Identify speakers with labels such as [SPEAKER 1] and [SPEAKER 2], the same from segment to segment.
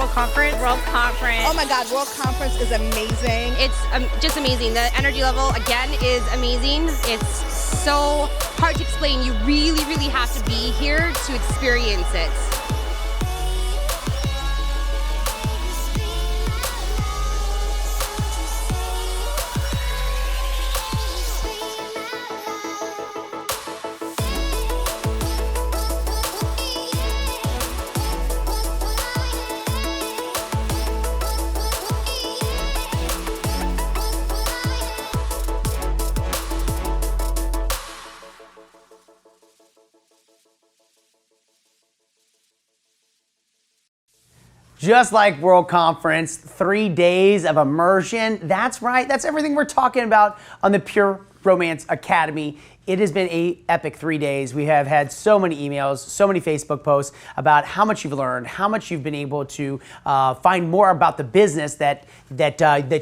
[SPEAKER 1] World Conference.
[SPEAKER 2] World Conference.
[SPEAKER 3] Oh my God, World Conference is amazing.
[SPEAKER 1] It's just amazing. The energy level, again, is amazing. It's so hard to explain. You really, really have to be here to experience it.
[SPEAKER 4] Just like World Conference, 3 days of immersion. That's right. That's everything we're talking about on the Pure Romance Academy. It has been an epic 3 days. We have had so many emails, so many Facebook posts about how much you've learned, how much you've been able to find more about the business that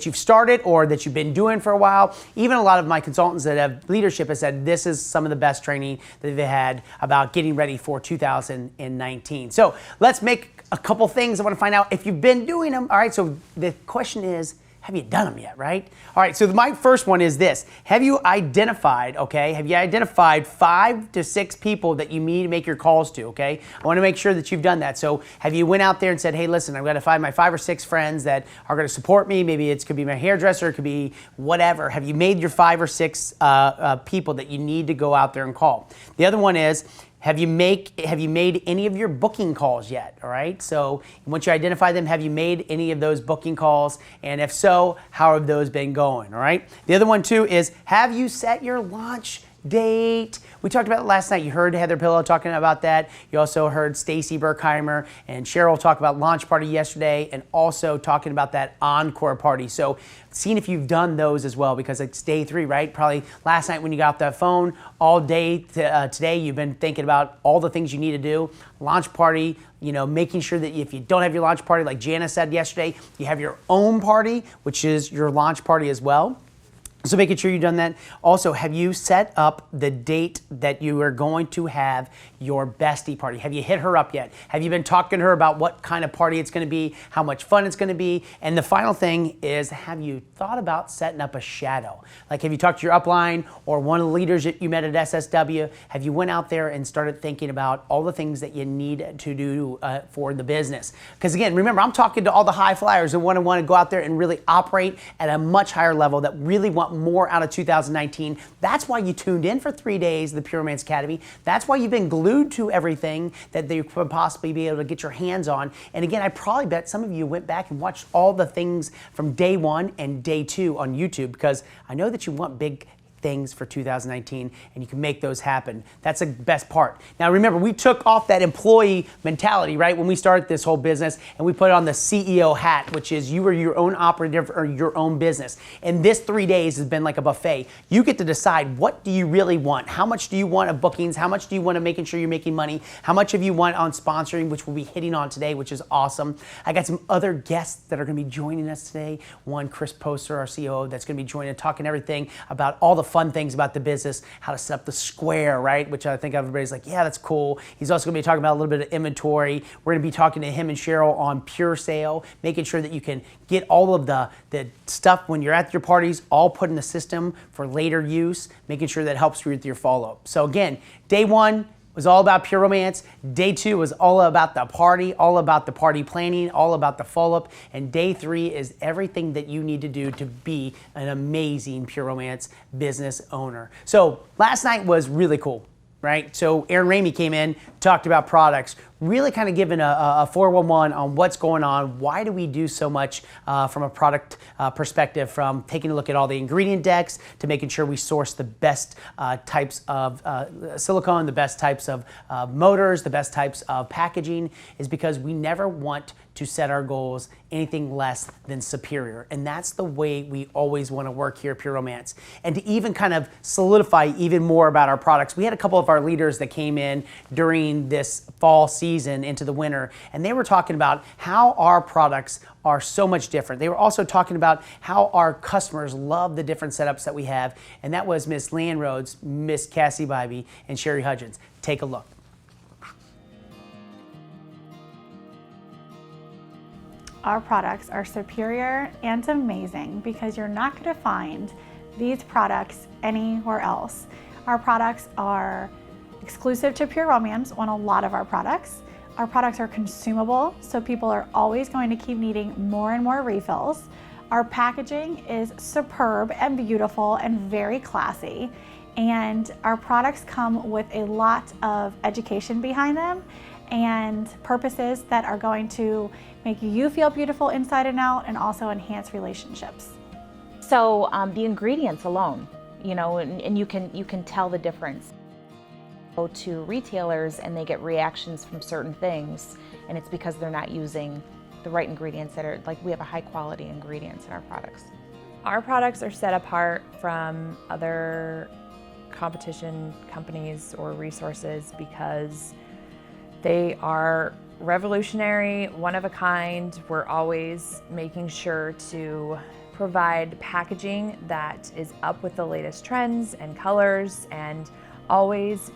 [SPEAKER 4] you've started or that you've been doing for a while. Even a lot of my consultants that have leadership have said this is some of the best training that they've had about getting ready for 2019. So let's make a couple things I want to find out if you've been doing them. All right, so the question is, have you done them yet, right? All right, so my first one is this. Have you identified 5 to 6 people that you need to make your calls to, okay? I want to make sure that you've done that. So have you went out there and said, hey, listen, I've got to find my 5 or 6 friends that are going to support me. Maybe it could be my hairdresser, it could be whatever. Have you made your 5 or 6 people that you need to go out there and call? The other one is, have you made any of your booking calls yet? All right. So once you identify them, have you made any of those booking calls? And if so, how have those been going? All right. The other one too is, have you set your launch date? We talked about it last night. You heard Heather Pillow talking about that. You also heard Stacy Burkheimer and Cheryl talk about launch party yesterday, and also talking about that encore party. So seeing if you've done those as well, because it's day 3, right? Probably last night when you got off that phone, all day today you've been thinking about all the things you need to do. Launch party, making sure that if you don't have your launch party, like Jana said yesterday, you have your own party, which is your launch party as well. So making sure you've done that. Also, have you set up the date that you are going to have your bestie party? Have you hit her up yet? Have you been talking to her about what kind of party it's going to be, how much fun it's going to be? And the final thing is, have you thought about setting up a shadow? Like, have you talked to your upline or one of the leaders that you met at SSW? Have you went out there and started thinking about all the things that you need to do for the business? Because again, remember, I'm talking to all the high flyers who want to go out there and really operate at a much higher level, that really want more out of 2019. That's why you tuned in for 3 days of the Pure Romance Academy. That's why you've been glued to everything that you could possibly be able to get your hands on. And again, I probably bet some of you went back and watched all the things from day 1 and day 2 on YouTube, because I know that you want big things for 2019, and you can make those happen. That's the best part. Now remember, we took off that employee mentality, right, when we started this whole business, and we put on the CEO hat, which is you are your own operative or your own business. And this 3 days has been like a buffet. You get to decide, what do you really want? How much do you want of bookings? How much do you want of making sure you're making money? How much of you want on sponsoring, which we'll be hitting on today, which is awesome. I got some other guests that are going to be joining us today. One, Chris Poster, our COO, that's going to be joining, talking everything about all the fun things about the business, how to set up the square, right? Which I think everybody's like, yeah, that's cool. He's also going to be talking about a little bit of inventory. We're going to be talking to him and Cheryl on Pure Sale, making sure that you can get all of the stuff when you're at your parties all put in the system for later use, making sure that helps you with your follow-up. So again, day 1 was all about Pure Romance. Day 2 was all about the party planning, all about the follow-up. And day 3 is everything that you need to do to be an amazing Pure Romance business owner. So last night was really cool, right? So Aaron Ramey came in, talked about products, really kind of giving a 411 on what's going on. Why do we do so much from a product perspective, from taking a look at all the ingredient decks to making sure we source the best types of silicone, the best types of motors, the best types of packaging, is because we never want to set our goals anything less than superior. And that's the way we always want to work here at Pure Romance. And to even kind of solidify even more about our products, we had a couple of our leaders that came in during this fall season into the winter, and they were talking about how our products are so much different. They were also talking about how our customers love the different setups that we have, and that was Miss Lan Rhodes, Miss Cassie Bybee, and Sherry Hudgens. Take a look.
[SPEAKER 2] Our products are superior and amazing because you're not going to find these products anywhere else. Our products are exclusive to Pure Romance on a lot of our products. Our products are consumable, so people are always going to keep needing more and more refills. Our packaging is superb and beautiful and very classy. And our products come with a lot of education behind them and purposes that are going to make you feel beautiful inside and out and also enhance relationships.
[SPEAKER 5] So the ingredients alone, you know, and you can tell the difference. Go to retailers and they get reactions from certain things, and it's because they're not using the right ingredients that are, like, we have a high quality ingredients in our products.
[SPEAKER 6] Our products are set apart from other competition companies or resources because they are revolutionary, one of a kind. We're always making sure to provide packaging that is up with the latest trends and colors, and always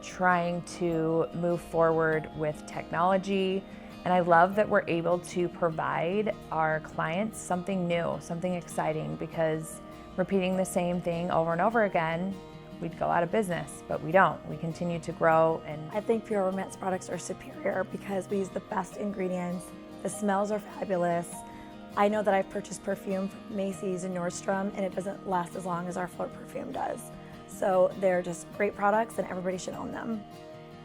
[SPEAKER 6] trying to move forward with technology. And I love that we're able to provide our clients something new, something exciting, because repeating the same thing over and over again, we'd go out of business, but we don't. We continue to grow. And
[SPEAKER 7] I think Pure Romance products are superior because we use the best ingredients. The smells are fabulous. I know that I've purchased perfume from Macy's and Nordstrom, and it doesn't last as long as our floor perfume does. So they're just great products, and everybody should own them.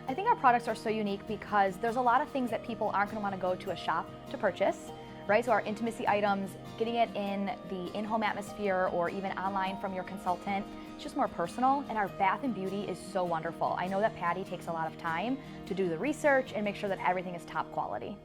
[SPEAKER 8] I think our products are so unique because there's a lot of things that people aren't going to want to go to a shop to purchase, right? So our intimacy items, getting it in the in-home atmosphere or even online from your consultant, it's just more personal. And our bath and beauty is so wonderful. I know that Patty takes a lot of time to do the research and make sure that everything is top quality.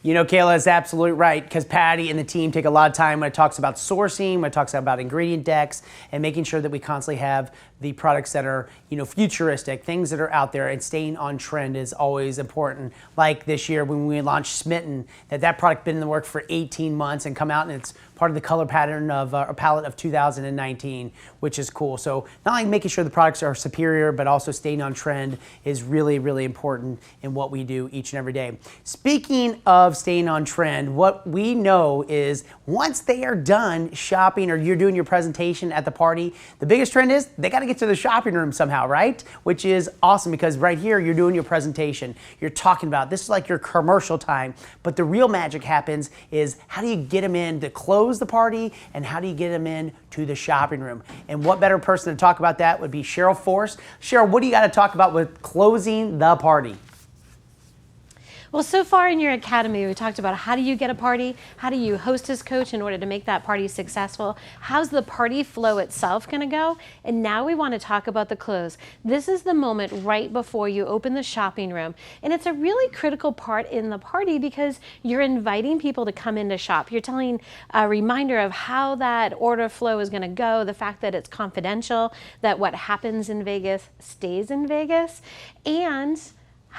[SPEAKER 4] You know, Kayla is absolutely right, because Patty and the team take a lot of time when it talks about sourcing, when it talks about ingredient decks, and making sure that we constantly have the products that are, you know, futuristic, things that are out there, and staying on trend is always important. Like this year when we launched Smitten, that product been in the work for 18 months and come out, and it's part of the color pattern of a palette of 2019, which is cool. So not only making sure the products are superior, but also staying on trend is really, really important in what we do each and every day. Speaking of staying on trend, what we know is once they are done shopping or you're doing your presentation at the party, the biggest trend is they got to get to the shopping room somehow, right? Which is awesome, because right here you're doing your presentation, you're talking about, this is like your commercial time, but the real magic happens is how do you get them in to close the party, and how do you get them in to the shopping room? And what better person to talk about that would be Cheryl Force. Cheryl, what do you got to talk about with closing the party?
[SPEAKER 9] Well, so far in your academy, we talked about how do you get a party, how do you hostess coach in order to make that party successful, how's the party flow itself going to go, and now we want to talk about the close. This is the moment right before you open the shopping room, and it's a really critical part in the party because you're inviting people to come in to shop. You're telling a reminder of how that order flow is going to go, the fact that it's confidential, that what happens in Vegas stays in Vegas, and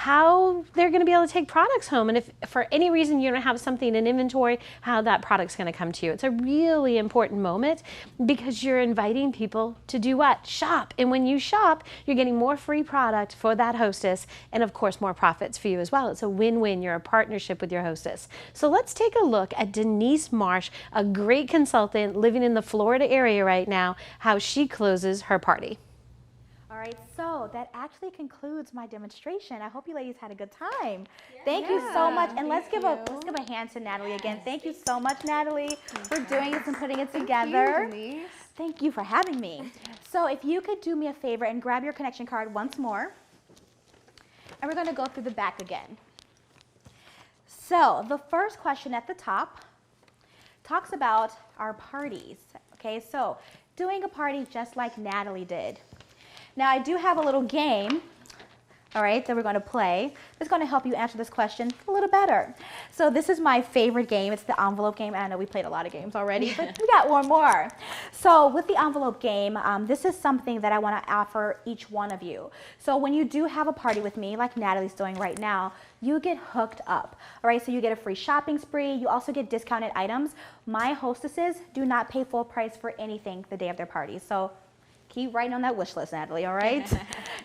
[SPEAKER 9] how they're going to be able to take products home. And if for any reason you don't have something in inventory, how that product's going to come to you. It's a really important moment because you're inviting people to do what? Shop. And when you shop, you're getting more free product for that hostess and of course more profits for you as well. It's a win-win. You're a partnership with your hostess. So let's take a look at Denise Marsh, a great consultant living in the Florida area right now, how she closes her party.
[SPEAKER 10] All right, so that actually concludes my demonstration. I hope you ladies had a good time. Thank you so much, and let's give a hand to Natalie again. Thank you so much, Natalie, for doing this and putting it together. Thank you for having me. So if you could do me a favor and grab your connection card once more, and we're going to go through the back again. So the first question at the top talks about our parties. Okay, so doing a party just like Natalie did. Now, I do have a little game, all right, that we're going to play. That's going to help you answer this question a little better. So this is my favorite game. It's the envelope game. I know we played a lot of games already, but we got one more. So with the envelope game, this is something that I want to offer each one of you. So when you do have a party with me, like Natalie's doing right now, you get hooked up, all right? So you get a free shopping spree. You also get discounted items. My hostesses do not pay full price for anything the day of their party. So keep writing on that wish list, Natalie, all right?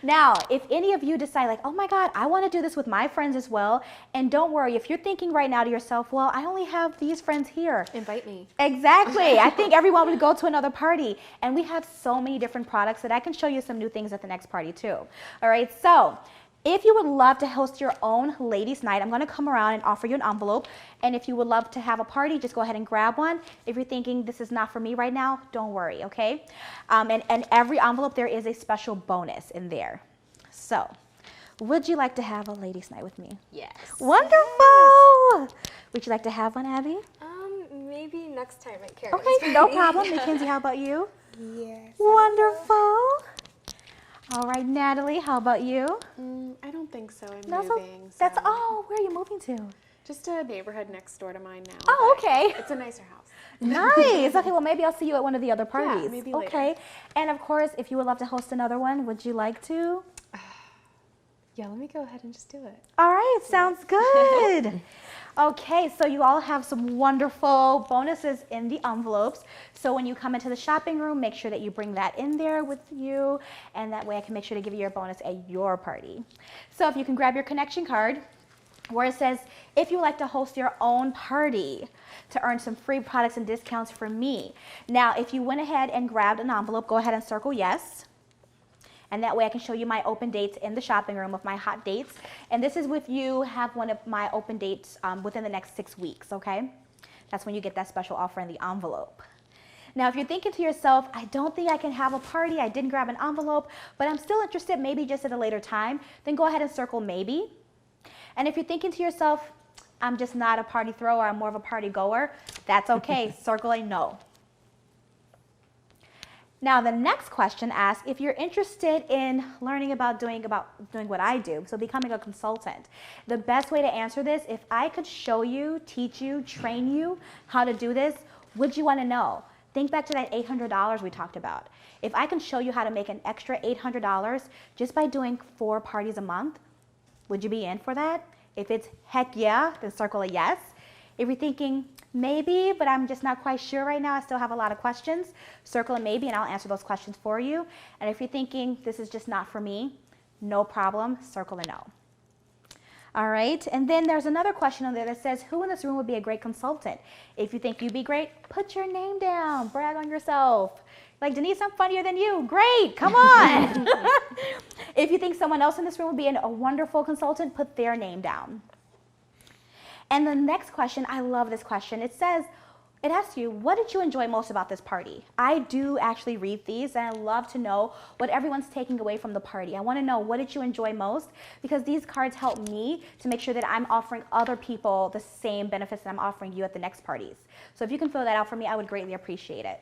[SPEAKER 10] Now, if any of you decide like, oh my God, I want to do this with my friends as well, and don't worry, if you're thinking right now to yourself, well, I only have these friends here.
[SPEAKER 1] Invite me.
[SPEAKER 10] Exactly. I think everyone would go to another party. And we have so many different products that I can show you some new things at the next party too. All right, so if you would love to host your own ladies' night, I'm going to come around and offer you an envelope. And if you would love to have a party, just go ahead and grab one. If you're thinking this is not for me right now, don't worry, okay? And every envelope, there is a special bonus in there. So, would you like to have a ladies' night with me?
[SPEAKER 11] Yes.
[SPEAKER 10] Wonderful. Yes. Would you like to have one, Abby?
[SPEAKER 11] Maybe next time at Karen's
[SPEAKER 10] Okay, no problem. Mackenzie, how about you?
[SPEAKER 3] Yes.
[SPEAKER 10] Wonderful. All right, Natalie, how about you?
[SPEAKER 12] I don't think so. I'm
[SPEAKER 10] No,
[SPEAKER 12] moving.
[SPEAKER 10] That's oh, where are you moving to?
[SPEAKER 12] Just a neighborhood next door to mine now.
[SPEAKER 10] Oh,
[SPEAKER 12] but
[SPEAKER 10] okay.
[SPEAKER 12] It's a nicer house.
[SPEAKER 10] Nice. Okay, well, maybe I'll see you at one of the other parties.
[SPEAKER 12] Yeah, maybe later.
[SPEAKER 10] Okay. And of course, if you would love to host another one, would you like to?
[SPEAKER 12] Yeah, let me go ahead and just do it.
[SPEAKER 10] All right, sounds good. Okay, so you all have some wonderful bonuses in the envelopes. So when you come into the shopping room, make sure that you bring that in there with you, and that way I can make sure to give you your bonus at your party. So if you can grab your connection card, where it says, if you would like to host your own party to earn some free products and discounts from me. Now, if you went ahead and grabbed an envelope, go ahead and circle yes. And that way I can show you my open dates in the shopping room of my hot dates. And this is if you have one of my open dates within the next 6 weeks, okay? That's when you get that special offer in the envelope. Now, if you're thinking to yourself, I don't think I can have a party, I didn't grab an envelope, but I'm still interested, maybe just at a later time, then go ahead and circle maybe. And if you're thinking to yourself, I'm just not a party thrower, I'm more of a party goer, that's okay, circle a no. Now, the next question asks if you're interested in learning about doing what I do, so becoming a consultant. The best way to answer this, if I could show you, teach you, train you how to do this, would you want to know? Think back to that $800 we talked about. If I can show you how to make an extra $800 just by doing 4 parties a month, would you be in for that? If it's heck yeah, then circle a yes. If you're thinking, maybe, but I'm just not quite sure right now, I still have a lot of questions, circle a maybe and I'll answer those questions for you. And if you're thinking, this is just not for me, no problem, circle a no. All right, and then there's another question on there that says, who in this room would be a great consultant? If you think you'd be great, put your name down, brag on yourself. Like, Denise, I'm funnier than you. Great, come on. If you think someone else in this room would be a wonderful consultant, put their name down. And the next question, I love this question. It says, it asks you, what did you enjoy most about this party? I do actually read these, and I love to know what everyone's taking away from the party. I want to know, what did you enjoy most? Because these cards help me to make sure that I'm offering other people the same benefits that I'm offering you at the next parties. So if you can fill that out for me, I would greatly appreciate it.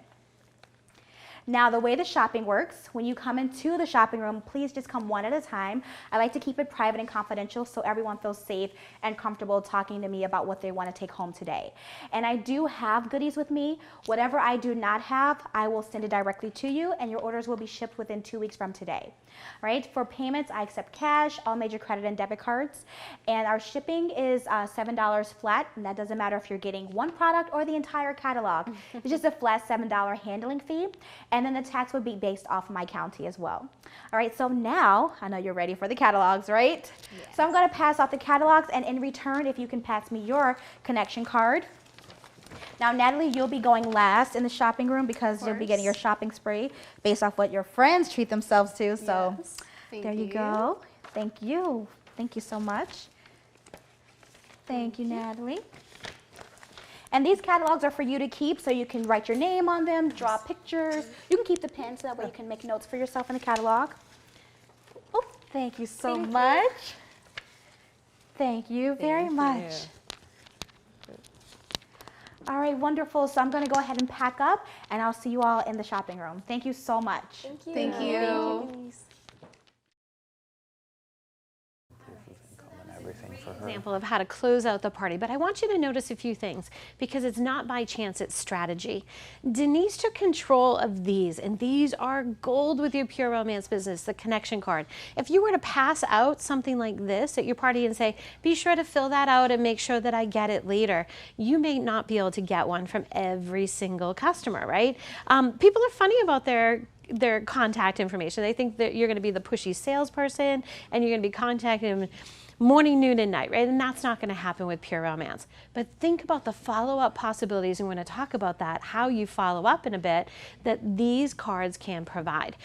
[SPEAKER 10] Now, the way the shopping works, when you come into the shopping room, please just come one at a time. I like to keep it private and confidential so everyone feels safe and comfortable talking to me about what they want to take home today. And I do have goodies with me. Whatever I do not have, I will send it directly to you, and your orders will be shipped within 2 weeks from today. All right, for payments, I accept cash, all major credit and debit cards, and our shipping is $7 flat, and that doesn't matter if you're getting one product or the entire catalog. It's just a flat $7 handling fee. And then the tax would be based off my county as well. All right, so now, I know you're ready for the catalogs, right? Yes. So I'm gonna pass off the catalogs, and in return, if you can pass me your connection card. Now, Natalie, you'll be going last in the shopping room because you'll be getting your shopping spree based off what your friends treat themselves to. So
[SPEAKER 12] Yes.
[SPEAKER 10] there you go. Thank you. Thank you so much. Thank you, Natalie. And these catalogs are for you to keep, so you can write your name on them, draw pictures. You can keep the pen so that way you can make notes for yourself in the catalog. Oh, thank you so much. Thank you very much. All right, wonderful. So I'm going to go ahead and pack up, and I'll see you all in the shopping room. Thank you so much.
[SPEAKER 11] Thank you.
[SPEAKER 12] Thank you.
[SPEAKER 9] Example of how to close out the party, but I want you to notice a few things because it's not by chance, it's strategy. Denise took control of these, and these are gold with your Pure Romance business, the connection card. If you were to pass out something like this at your party and say, be sure to fill that out and make sure that I get it later, you may not be able to get one from every single customer, right? People are funny about their their contact information. They think that you're going to be the pushy salesperson and you're going to be contacting them morning, noon, and night, right? And that's not going to happen with Pure Romance. But think about the follow-up possibilities, and we're going to talk about that, how you follow up in a bit, that these cards can provide.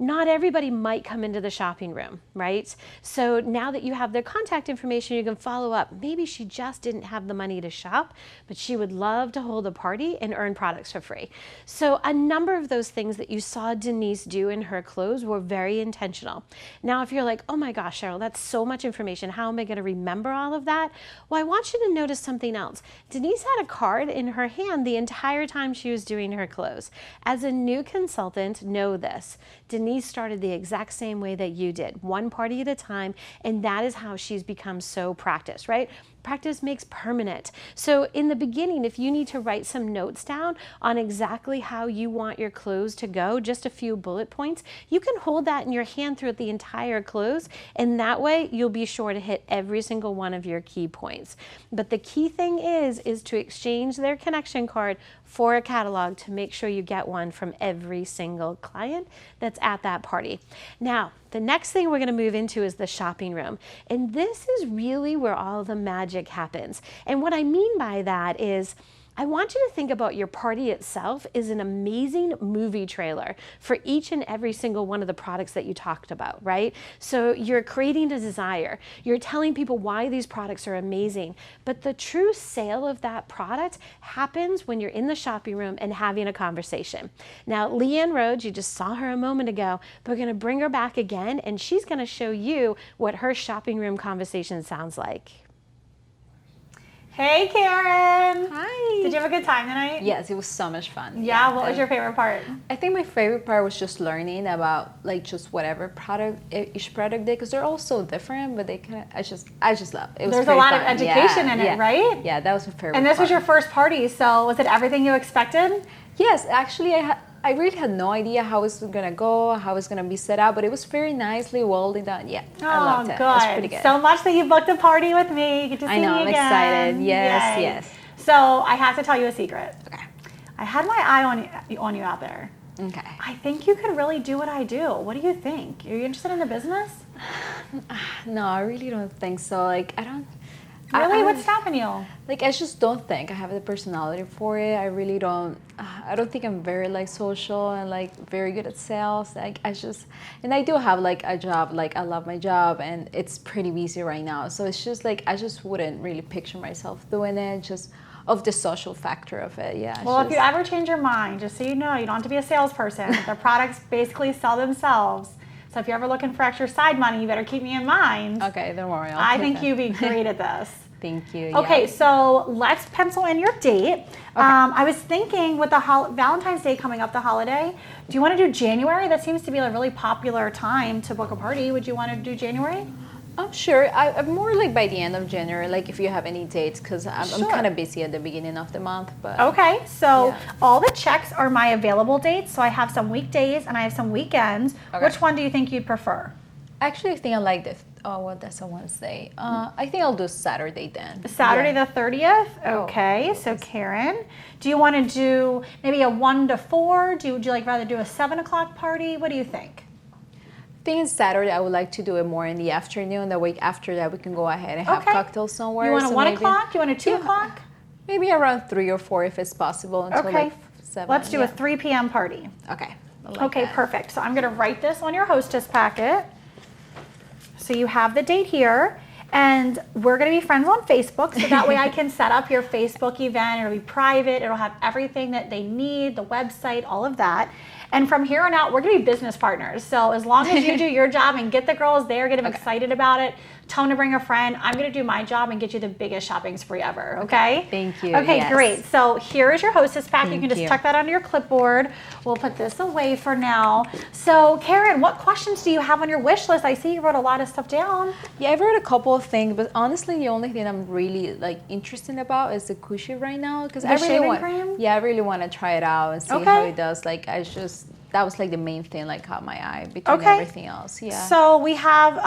[SPEAKER 9] Not everybody might come into the shopping room, right? So now that you have their contact information, you can follow up. Maybe she just didn't have the money to shop, but she would love to hold a party and earn products for free. So a number of those things that you saw Denise do in her clothes were very intentional. Now, if you're like, oh my gosh, Cheryl, that's so much information. How am I going to remember all of that? Well, I want you to notice something else. Denise had a card in her hand the entire time she was doing her clothes. As a new consultant, know this. Denise started the exact same way that you did, one party at a time, and that is how she's become so practiced, right? Practice makes permanent. So in the beginning, if you need to write some notes down on exactly how you want your clothes to go, just a few bullet points, you can hold that in your hand throughout the entire clothes, and that way you'll be sure to hit every single one of your key points. But the key thing is to exchange their connection card for a catalog to make sure you get one from every single client that's at that party. Now, the next thing we're going to move into is the shopping room. And this is really where all the magic happens. And what I mean by that is, I want you to think about your party itself as an amazing movie trailer for each and every single one of the products that you talked about, right? So you're creating a desire. You're telling people why these products are amazing. But the true sale of that product happens when you're in the shopping room and having a conversation. Now, Leanne Rhodes, you just saw her a moment ago, but we're going to bring her back again, and she's going to show you what her shopping room conversation sounds like.
[SPEAKER 2] Hey, Karen.
[SPEAKER 11] Hi.
[SPEAKER 2] Did you have a good time tonight?
[SPEAKER 11] Yes, it was so much fun.
[SPEAKER 2] Yeah, what was your favorite part?
[SPEAKER 11] I think my favorite part was just learning about like just whatever product each product did, because they're all so different, but they kind of I just love it.
[SPEAKER 2] There's a lot of education in it, right?
[SPEAKER 11] Yeah, that was my favorite.
[SPEAKER 2] And this
[SPEAKER 11] part.
[SPEAKER 2] was your first party, so was it everything you expected?
[SPEAKER 11] Yes, actually, I really had no idea how it's gonna go, how it's gonna be set up, but it was very nicely well done. Yeah, I loved it.
[SPEAKER 2] Good.
[SPEAKER 11] It was pretty good.
[SPEAKER 2] So much that you booked a party with me. You get to see
[SPEAKER 11] I know,
[SPEAKER 2] me
[SPEAKER 11] I'm
[SPEAKER 2] again.
[SPEAKER 11] excited. Yes,
[SPEAKER 2] Yay.
[SPEAKER 11] yes.
[SPEAKER 2] So I have to tell you a secret.
[SPEAKER 11] Okay.
[SPEAKER 2] I had my eye on you out there.
[SPEAKER 11] Okay.
[SPEAKER 2] I think you could really do what I do. What do you think? Are you interested in the business?
[SPEAKER 11] No, I really don't think so. Like, I don't.
[SPEAKER 2] Really? What's stopping you?
[SPEAKER 11] Like, I just don't think I have the personality for it. I really don't. I don't think I'm very like social and like very good at sales. Like, and I do have like a job. Like, I love my job and it's pretty busy right now. So it's just like I just wouldn't really picture myself doing it. Just of the social factor of it. Yeah.
[SPEAKER 2] Well, if you ever change your mind, just so you know, you don't have to be a salesperson. The products basically sell themselves. So if you're ever looking for extra side money, you better keep me in mind.
[SPEAKER 11] Okay, don't worry.
[SPEAKER 2] I think you'd be great at this.
[SPEAKER 11] Thank you.
[SPEAKER 2] Okay,
[SPEAKER 11] yeah.
[SPEAKER 2] so let's pencil in your date. Okay. I was thinking with the Valentine's Day coming up, the holiday, do you want to do January? That seems to be a really popular time to book a party. Would you want to do January?
[SPEAKER 11] I'm sure. I'm more like by the end of January, like if you have any dates, because I'm kind of busy at the beginning of the month. But
[SPEAKER 2] okay, so all the checks are my available dates. So I have some weekdays and I have some weekends. Okay. Which one do you think you'd prefer?
[SPEAKER 11] Actually, I think I like this. Oh, well, that's a Wednesday. I think I'll do Saturday then.
[SPEAKER 2] Saturday the 30th? Okay, so Karen, do you want to do maybe a 1 to 4? Would you like rather do a 7 o'clock party? What do you think?
[SPEAKER 11] I think it's Saturday. I would like to do it more in the afternoon. The week after that, we can go ahead and have cocktails somewhere.
[SPEAKER 2] You want a
[SPEAKER 11] so
[SPEAKER 2] 1 o'clock? You want a 2 o'clock?
[SPEAKER 11] Maybe around 3 or 4 if it's possible until like 7.
[SPEAKER 2] Let's do a 3 p.m. party.
[SPEAKER 11] Okay.
[SPEAKER 2] Okay, perfect. So I'm going to write this on your hostess packet. So you have the date here, and we're going to be friends on Facebook, so that way I can set up your Facebook event. It'll be private. It'll have everything that they need, the website, all of that. And from here on out, we're going to be business partners. So as long as you do your job and get the girls there, get them excited about it, tell them to bring a friend, I'm going to do my job and get you the biggest shopping spree ever, okay?
[SPEAKER 11] Thank you.
[SPEAKER 2] Okay, great. So here is your hostess pack. You can just
[SPEAKER 11] you.
[SPEAKER 2] tuck that onto your clipboard. We'll put this away for now. So Karen, what questions do you have on your wish list? I see you wrote a lot of stuff down.
[SPEAKER 11] Yeah, I've heard a couple of things, but honestly, the only thing I'm really like interested about is the cushy right now, because I really
[SPEAKER 2] cream?
[SPEAKER 11] Yeah, I really want to try it out and see how it does. Like, that was like the main thing, like caught my eye between everything else. Yeah.
[SPEAKER 2] So we have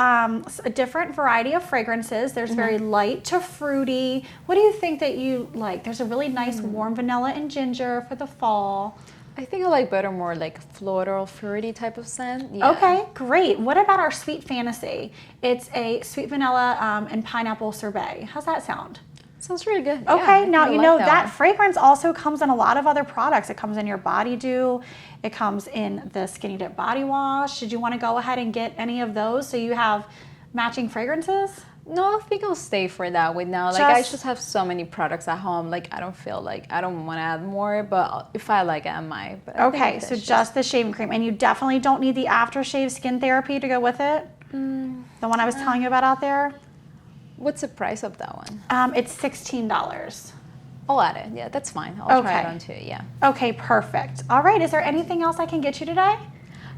[SPEAKER 2] a different variety of fragrances. There's very light to fruity. What do you think that you like? There's a really nice warm vanilla and ginger for the fall.
[SPEAKER 11] I think I like better more like floral, fruity type of scent. Yeah.
[SPEAKER 2] Okay, great. What about our Sweet Fantasy? It's a sweet vanilla and pineapple sorbet. How's that sound?
[SPEAKER 11] Sounds really good.
[SPEAKER 2] Okay,
[SPEAKER 11] Yeah,
[SPEAKER 2] now
[SPEAKER 11] I
[SPEAKER 2] you
[SPEAKER 11] like
[SPEAKER 2] know that
[SPEAKER 11] one.
[SPEAKER 2] fragrance also comes in a lot of other products. It comes in your body dew. It comes in the Skinny Dip body wash. Did you want to go ahead and get any of those so you have matching fragrances?
[SPEAKER 11] No, I think I'll stay for that with now. Like I just have so many products at home. Like I don't feel like I don't want to add more, but if I like it, I might. But I
[SPEAKER 2] Okay,
[SPEAKER 11] think
[SPEAKER 2] so
[SPEAKER 11] that's
[SPEAKER 2] just the shaving cream, and you definitely don't need the aftershave skin therapy to go with it. The one I was telling you about out there.
[SPEAKER 11] What's the price of that one?
[SPEAKER 2] It's $16.
[SPEAKER 11] I'll add it. Yeah, that's fine. I'll try it
[SPEAKER 2] Okay.
[SPEAKER 11] on too. Yeah.
[SPEAKER 2] Okay, perfect. All right, is there anything else I can get you today?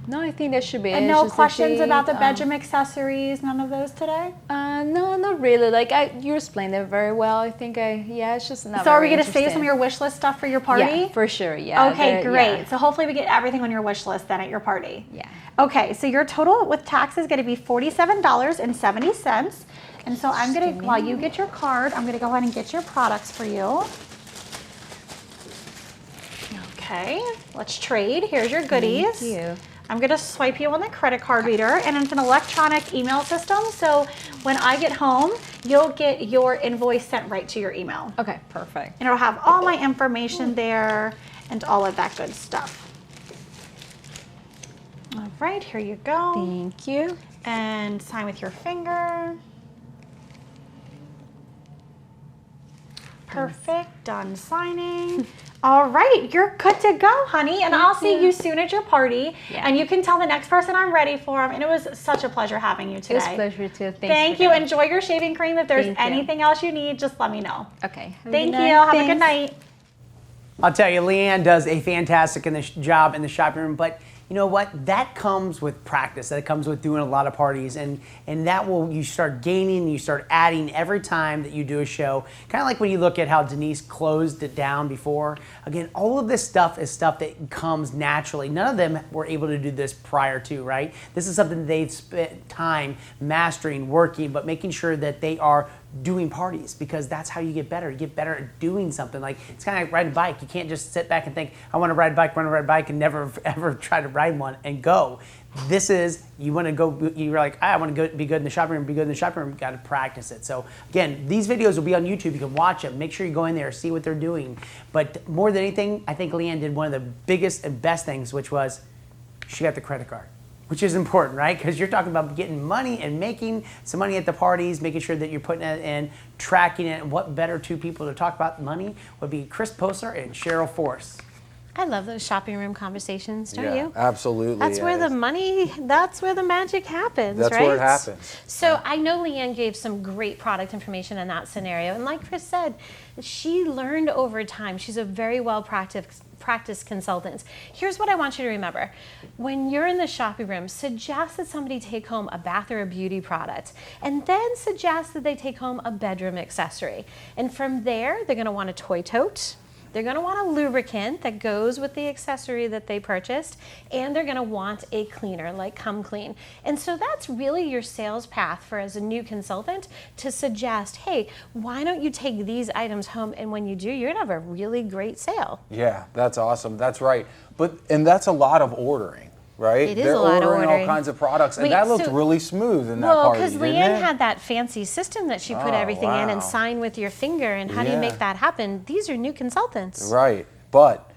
[SPEAKER 11] No, I think that should be it.
[SPEAKER 2] And
[SPEAKER 11] It's
[SPEAKER 2] no
[SPEAKER 11] just a
[SPEAKER 2] questions about the
[SPEAKER 11] date,
[SPEAKER 2] bedroom accessories, none of those today?
[SPEAKER 11] No, not really. Like you explained it very well. I think it's just not.
[SPEAKER 2] So are we
[SPEAKER 11] very
[SPEAKER 2] going to save some of
[SPEAKER 11] interesting.
[SPEAKER 2] your wish list stuff for your party?
[SPEAKER 11] Yeah, for sure. Yeah.
[SPEAKER 2] Okay, great.
[SPEAKER 11] Yeah.
[SPEAKER 2] So hopefully we get everything on your wish list then at your party.
[SPEAKER 11] Yeah.
[SPEAKER 2] Okay, so your total with tax is going to be $47.70. And so I'm going to, while you get your card, I'm going to go ahead and get your products for you. Okay, let's trade. Here's your goodies.
[SPEAKER 11] Thank you.
[SPEAKER 2] I'm going to swipe you on the credit card reader, and it's an electronic email system. So when I get home, you'll get your invoice sent right to your email.
[SPEAKER 11] Okay, perfect.
[SPEAKER 2] And it'll have all my information there and all of that good stuff. All right, here you go.
[SPEAKER 11] Thank you.
[SPEAKER 2] And sign with your finger. Perfect, done signing. All right, you're good to go, honey. And I'll see you soon at your party.
[SPEAKER 11] Yeah.
[SPEAKER 2] And you can tell the next person I'm ready for them. And it was such a pleasure having you today.
[SPEAKER 11] It was a pleasure too.
[SPEAKER 2] Thank you. Enjoy your shaving cream. If there's
[SPEAKER 11] Thank you.
[SPEAKER 2] anything else you need, just let me know.
[SPEAKER 11] Okay.
[SPEAKER 2] Thank you. Have a good night.
[SPEAKER 4] I'll tell you, Leanne does a fantastic job in the shopping room, but you know what? That comes with practice. That comes with doing a lot of parties, and that will, you start gaining, you start adding every time that you do a show. Kind of like when you look at how Denise closed it down before. Again, all of this stuff is stuff that comes naturally. None of them were able to do this prior to, right? This is something they've spent time mastering, working, but making sure that they are doing parties, because that's how you get better. You get better at doing something. Like, it's kind of like riding a bike. You can't just sit back and think, I want to ride a bike, and never ever try to ride one and go. This is, you want to go, you're like, I want to go be good in the shopping room, you got to practice it. So again, these videos will be on YouTube. You can watch them. Make sure you go in there, see what they're doing. But more than anything, I think Leanne did one of the biggest and best things, which was she got the credit card. Which is important, right? Because you're talking about getting money and making some money at the parties, making sure that you're putting it in, tracking it. And what better two people to talk about money would be Chris Posner and Cheryl Force.
[SPEAKER 9] I love those shopping room conversations, don't you?
[SPEAKER 13] Absolutely.
[SPEAKER 9] That's where the money, that's where the magic happens,
[SPEAKER 13] That's
[SPEAKER 9] right?
[SPEAKER 13] where it happens.
[SPEAKER 9] So I know Leanne gave some great product information in that scenario. And like Chris said, she learned over time. She's a very well practiced consultant. Here's what I want you to remember. When you're in the shopping room, suggest that somebody take home a bath or a beauty product, and then suggest that they take home a bedroom accessory. And from there, they're gonna want a toy tote. They're going to want a lubricant that goes with the accessory that they purchased, and they're going to want a cleaner like Come Clean. And so that's really your sales path for, as a new consultant, to suggest, hey, why don't you take these items home, and when you do, you're going to have a really great sale.
[SPEAKER 13] Yeah, that's awesome. That's right. And that's a lot of ordering. Right?
[SPEAKER 9] It is
[SPEAKER 13] They're
[SPEAKER 9] a lot of
[SPEAKER 13] ordering
[SPEAKER 9] ordering.
[SPEAKER 13] all kinds of products, and
[SPEAKER 9] Wait,
[SPEAKER 13] that looked
[SPEAKER 9] so-
[SPEAKER 13] really smooth in that
[SPEAKER 9] Well,
[SPEAKER 13] party,
[SPEAKER 9] because
[SPEAKER 13] didn't
[SPEAKER 9] Leanne
[SPEAKER 13] it?
[SPEAKER 9] had that fancy system that she put
[SPEAKER 13] Oh,
[SPEAKER 9] everything in and
[SPEAKER 13] wow.
[SPEAKER 9] sign with your finger, and how do you
[SPEAKER 13] Yeah.
[SPEAKER 9] make that happen? These are new consultants.
[SPEAKER 13] Right, but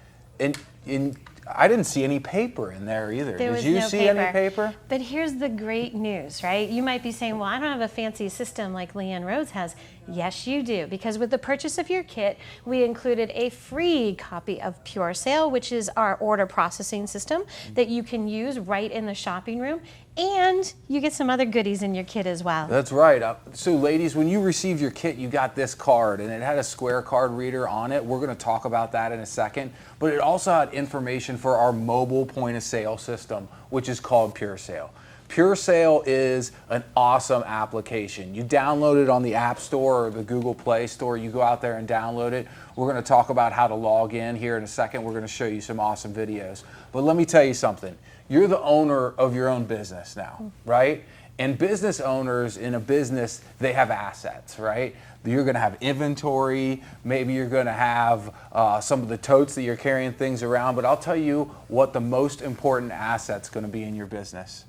[SPEAKER 13] I didn't see any paper in there either.
[SPEAKER 9] There
[SPEAKER 13] Did
[SPEAKER 9] was
[SPEAKER 13] you
[SPEAKER 9] no
[SPEAKER 13] see any paper?
[SPEAKER 9] But here's the great news, right? You might be saying, well, I don't have a fancy system like Leanne Rhodes has. Yes, you do, because with the purchase of your kit, we included a free copy of Pure Sale, which is our order processing system that you can use right in the shopping room, and you get some other goodies in your kit as well.
[SPEAKER 13] That's right. So ladies, when you received your kit, you got this card, and it had a square card reader on it. We're going to talk about that in a second. But it also had information for our mobile point of sale system, which is called Pure Sale. Pure Sale is an awesome application. You download it on the App Store or the Google Play Store. You go out there and download it. We're going to talk about how to log in here in a second. We're going to show you some awesome videos. But let me tell you something. You're the owner of your own business now, right? And business owners in a business, they have assets, right? You're gonna have inventory, maybe you're gonna have some of the totes that you're carrying things around, but I'll tell you what the most important asset's gonna be in your business.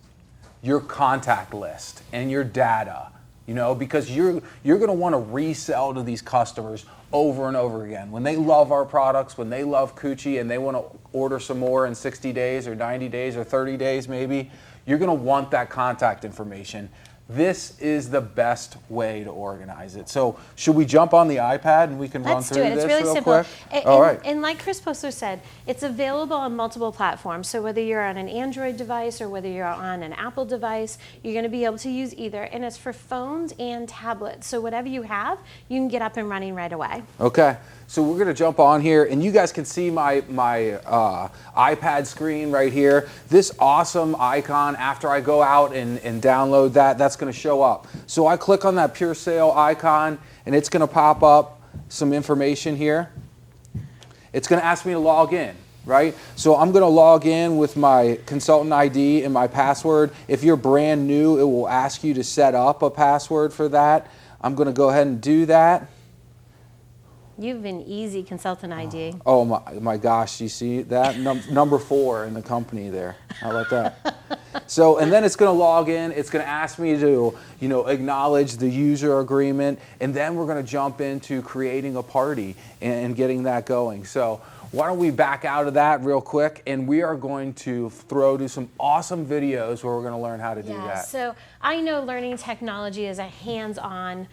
[SPEAKER 13] Your contact list and your data, you know, because you're gonna wanna resell to these customers over and over again. When they love our products, when they love Coochie and they wanna order some more in 60 days or 90 days or 30 days maybe, you're gonna want that contact information. This is the best way to organize it. So should we jump on the iPad and we can run
[SPEAKER 9] Let's
[SPEAKER 13] through
[SPEAKER 9] do it.
[SPEAKER 13] this
[SPEAKER 9] It's really
[SPEAKER 13] real
[SPEAKER 9] simple.
[SPEAKER 13] quick? All right.
[SPEAKER 9] And like Chris Poster said, it's available on multiple platforms. So whether you're on an Android device or whether you're on an Apple device, you're going to be able to use either. And it's for phones and tablets. So whatever you have, you can get up and running right away.
[SPEAKER 13] Okay, so we're gonna jump on here and you guys can see my iPad screen right here. This awesome icon, after I go out and download that, that's gonna show up. So I click on that Pure Sale icon and it's gonna pop up some information here. It's gonna ask me to log in, right? So I'm gonna log in with my consultant ID and my password. If you're brand new, it will ask you to set up a password for that. I'm gonna go ahead and do that.
[SPEAKER 9] You have an easy consultant ID.
[SPEAKER 13] Oh my gosh, you see that? Number 4 in the company there. How about that? So, and then it's gonna log in, it's gonna ask me to, you know, acknowledge the user agreement, and then we're gonna jump into creating a party and getting that going. So why don't we back out of that real quick, and we are going to do some awesome videos where we're gonna learn how to do that.
[SPEAKER 9] So I know learning technology is a hands-on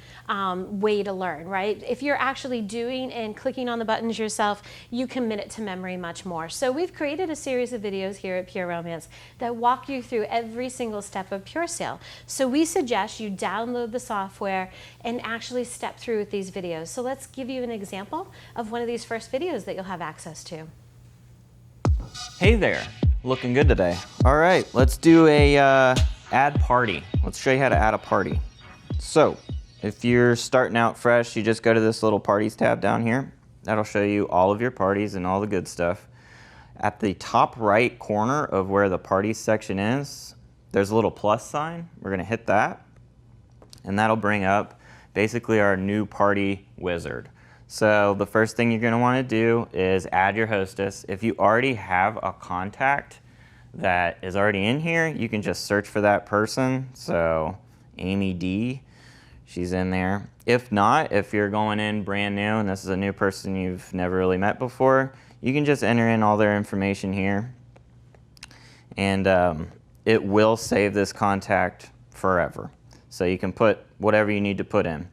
[SPEAKER 9] way to learn, right? If you're actually doing and clicking on the buttons yourself, you commit it to memory much more. So we've created a series of videos here at Pure Romance that walk you through every single step of Pure Sale. So we suggest you download the software and actually step through with these videos. So let's give you an example of one of these first videos that you'll have access to.
[SPEAKER 14] Hey there, looking good today. All right, let's do a add party. Let's show you how to add a party. So if you're starting out fresh, you just go to this little parties tab down here. That'll show you all of your parties and all the good stuff. At the top right corner of where the parties section is, there's a little plus sign. We're gonna hit that, and that'll bring up basically our new party wizard. So the first thing you're gonna wanna do is add your hostess. If you already have a contact that is already in here, you can just search for that person. So Amy D, she's in there. If not, if you're going in brand new and this is a new person you've never really met before, you can just enter in all their information here, and it will save this contact forever. So you can put whatever you need to put in.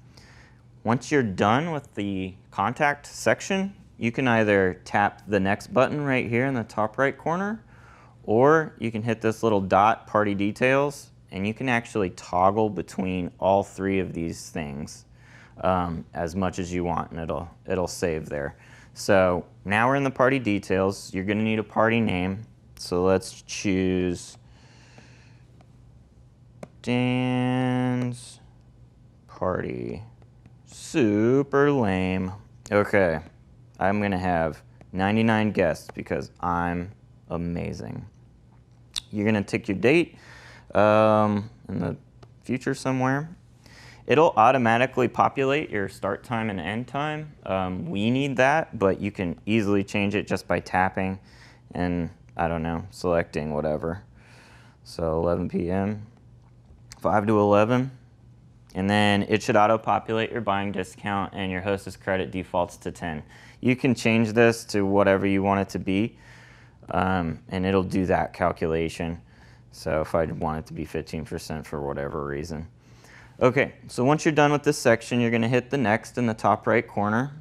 [SPEAKER 14] Once you're done with the contact section, you can either tap the next button right here in the top right corner, or you can hit this little dot, party details, and you can actually toggle between all 3 of these things as much as you want, and it'll save there. So now we're in the party details. You're gonna need a party name. So let's choose Dan's party. Super lame. Okay, I'm gonna have 99 guests because I'm amazing. You're gonna tick your date in the future somewhere. It'll automatically populate your start time and end time. We need that, but you can easily change it just by tapping and, I don't know, selecting whatever. So 11 p.m., 5 to 11. And then it should auto-populate your buying discount, and your hostess credit defaults to 10. You can change this to whatever you want it to be, and it'll do that calculation. So if I want it to be 15% for whatever reason. Okay, so once you're done with this section, you're gonna hit the next in the top right corner.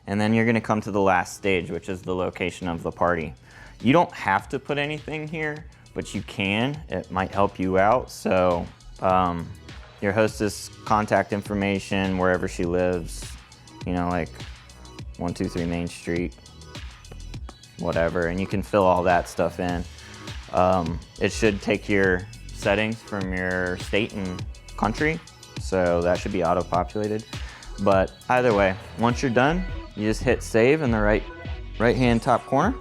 [SPEAKER 14] And then you're gonna come to the last stage, which is the location of the party. You don't have to put anything here, but you can. It might help you out. So your hostess contact information, wherever she lives, you know, like 123 Main Street, whatever, and you can fill all that stuff in. It should take your settings from your state and country, so that should be auto-populated. But either way, once you're done, you just hit save in the right-hand top corner,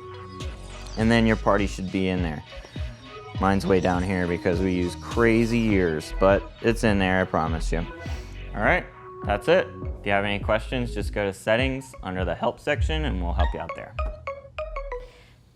[SPEAKER 14] and then your party should be in there. Mine's way down here because we use crazy years, but it's in there, I promise you. All right, that's it. If you have any questions, just go to settings under the help section and we'll help you out there.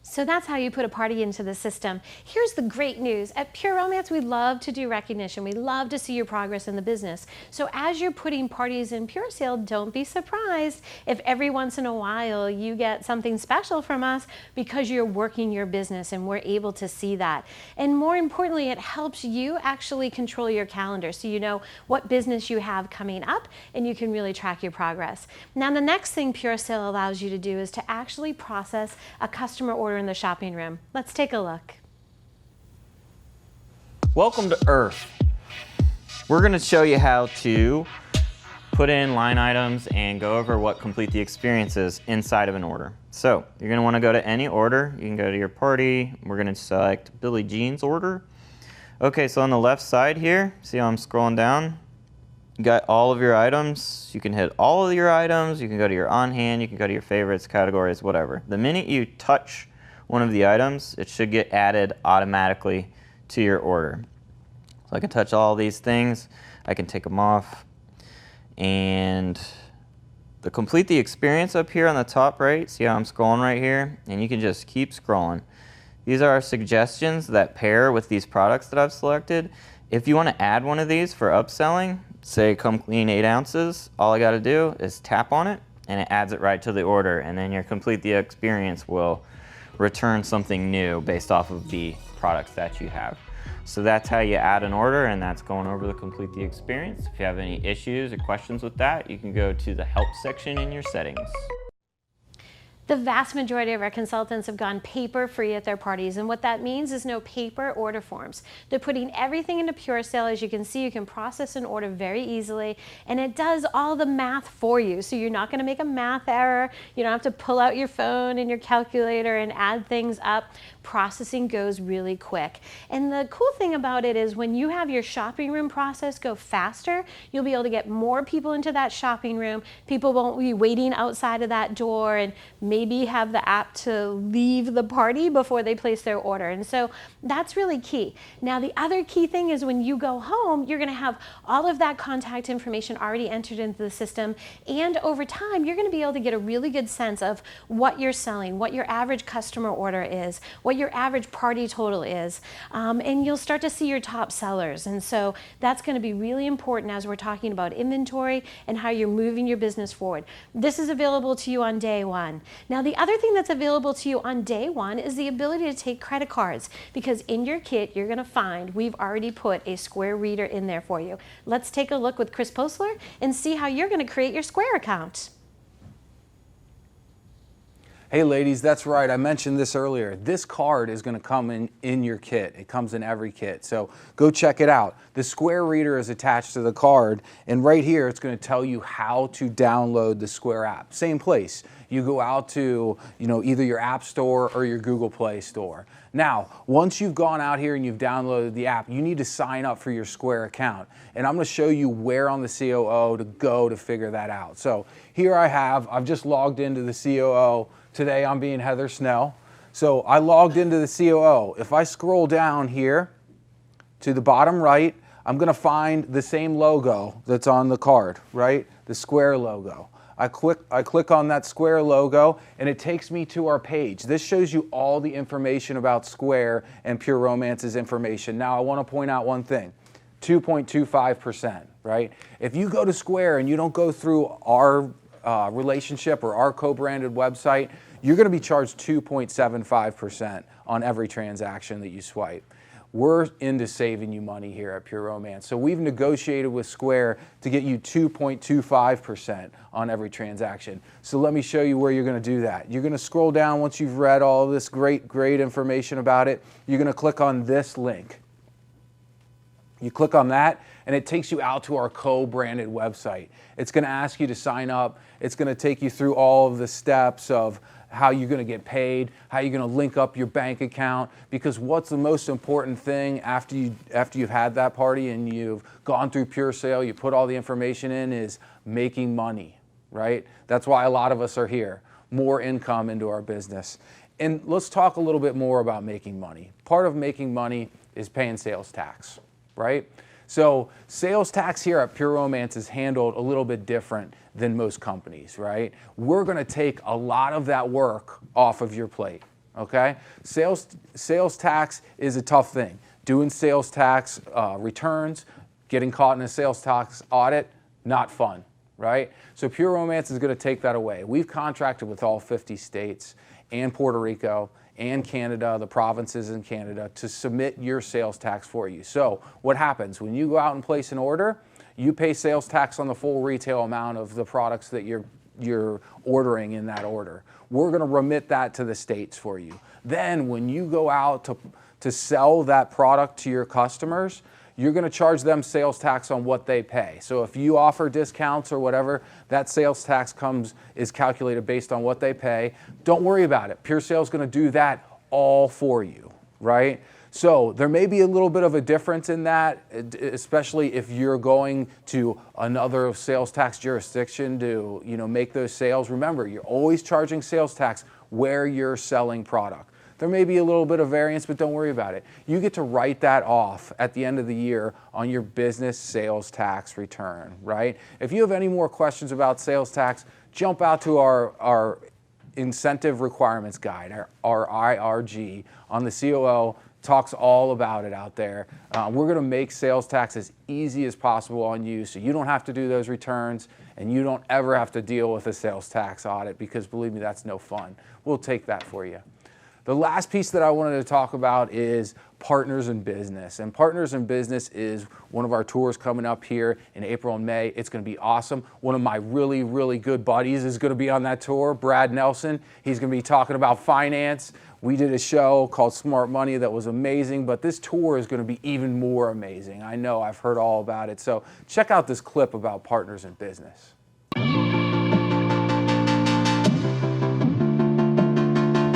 [SPEAKER 9] So that's how you put a party into the system. Here's the great news. At Pure Romance, we love to do recognition. We love to see your progress in the business. So as you're putting parties in Pure Sale, don't be surprised if every once in a while you get something special from us because you're working your business and we're able to see that. And more importantly, it helps you actually control your calendar so you know what business you have coming up and you can really track your progress. Now, the next thing Pure Sale allows you to do is to actually process a customer order in the shopping room. Let's take a look.
[SPEAKER 14] Welcome to Earth. We're going to show you how to put in line items and go over what complete the experience is inside of an order. So you're going to want to go to any order. You can go to your party. We're going to select Billie Jean's order. Okay, so on the left side here, see how I'm scrolling down? You got all of your items. You can hit all of your items. You can go to your on hand. You can go to your favorites, categories, whatever. The minute you touch one of the items, it should get added automatically to your order. So I can touch all these things, I can take them off, and the complete the experience up here on the top right, see how I'm scrolling right here, and you can just keep scrolling. These are our suggestions that pair with these products that I've selected. If you want to add one of these for upselling, say come clean 8 ounces, all I got to do is tap on it and it adds it right to the order, and then your complete the experience will return something new based off of the products that you have. So that's how you add an order, and that's going over the complete the experience. If you have any issues or questions with that, you can go to the help section in your settings.
[SPEAKER 9] The vast majority of our consultants have gone paper-free at their parties, and what that means is no paper order forms. They're putting everything into Pure Sale. As you can see, you can process an order very easily, and it does all the math for you, so you're not going to make a math error. You don't have to pull out your phone and your calculator and add things up. Processing goes really quick. And the cool thing about it is when you have your shopping room process go faster, you'll be able to get more people into that shopping room. People won't be waiting outside of that door and maybe have the app to leave the party before they place their order. And so that's really key. Now, the other key thing is when you go home, you're going to have all of that contact information already entered into the system. And over time, you're going to be able to get a really good sense of what you're selling, what your average customer order is, what your average party total is, and you'll start to see your top sellers. And so that's going to be really important as we're talking about inventory and how you're moving your business forward. This is available to you on day one. Now, the other thing that's available to you on day one is the ability to take credit cards, because in your kit, you're going to find we've already put a Square reader in there for you. Let's take a look with Chris Postler and see how you're going to create your Square account.
[SPEAKER 13] Hey ladies, that's right, I mentioned this earlier. This card is going to come in your kit. It comes in every kit, so go check it out. The Square reader is attached to the card, and right here it's going to tell you how to download the Square app. Same place. You go out to either your App Store or your Google Play Store. Now, once you've gone out here and you've downloaded the app, you need to sign up for your Square account. And I'm going to show you where on the COO to go to figure that out. So here I've just logged into the COO. Today I'm being Heather Snell. So I logged into the COO. If I scroll down here to the bottom right, I'm going to find the same logo that's on the card, right? The Square logo. I click on that Square logo and it takes me to our page. This shows you all the information about Square and Pure Romance's information. Now I want to point out one thing, 2.25%, right? If you go to Square and you don't go through our relationship or our co-branded website, you're going to be charged 2.75% on every transaction that you swipe. We're into saving you money here at Pure Romance. So we've negotiated with Square to get you 2.25% on every transaction. So let me show you where you're going to do that. You're going to scroll down once you've read all this great information about it. You're going to click on this link. You click on that and it takes you out to our co-branded website. It's going to ask you to sign up. It's going to take you through all of the steps of how you're going to get paid, how you're going to link up your bank account, because what's the most important thing after you've had that party and you've gone through Pure Sale, you put all the information in, is making money, right? That's why a lot of us are here. More income into our business. And let's talk a little bit more about making money. Part of making money is paying sales tax, right? So sales tax here at Pure Romance is handled a little bit different than most companies, right? We're gonna take a lot of that work off of your plate, okay? Sales tax is a tough thing. Doing sales tax returns, getting caught in a sales tax audit, not fun, right? So Pure Romance is gonna take that away. We've contracted with all 50 states and Puerto Rico and Canada, the provinces in Canada, to submit your sales tax for you. So what happens? When you go out and place an order, you pay sales tax on the full retail amount of the products that you're ordering in that order. We're gonna remit that to the states for you. Then when you go out to sell that product to your customers, you're gonna charge them sales tax on what they pay. So if you offer discounts or whatever, that sales tax is calculated based on what they pay. Don't worry about it. Pure Sale's gonna do that all for you, right? So there may be a little bit of a difference in that, especially if you're going to another sales tax jurisdiction to, make those sales. Remember, you're always charging sales tax where you're selling product. There may be a little bit of variance, but don't worry about it. You get to write that off at the end of the year on your business sales tax return, right? If you have any more questions about sales tax, jump out to our incentive requirements guide, our IRG on the COO. Talks all about it out there. We're gonna make sales tax as easy as possible on you so you don't have to do those returns and you don't ever have to deal with a sales tax audit, because believe me, that's no fun. We'll take that for you. The last piece that I wanted to talk about is Partners in Business. And Partners in Business is one of our tours coming up here in April and May. It's gonna be awesome. One of my really, really good buddies is gonna be on that tour, Brad Nelson. He's gonna be talking about finance. We did a show called Smart Money that was amazing, but this tour is gonna be even more amazing. I know, I've heard all about it. So check out this clip about Partners in Business.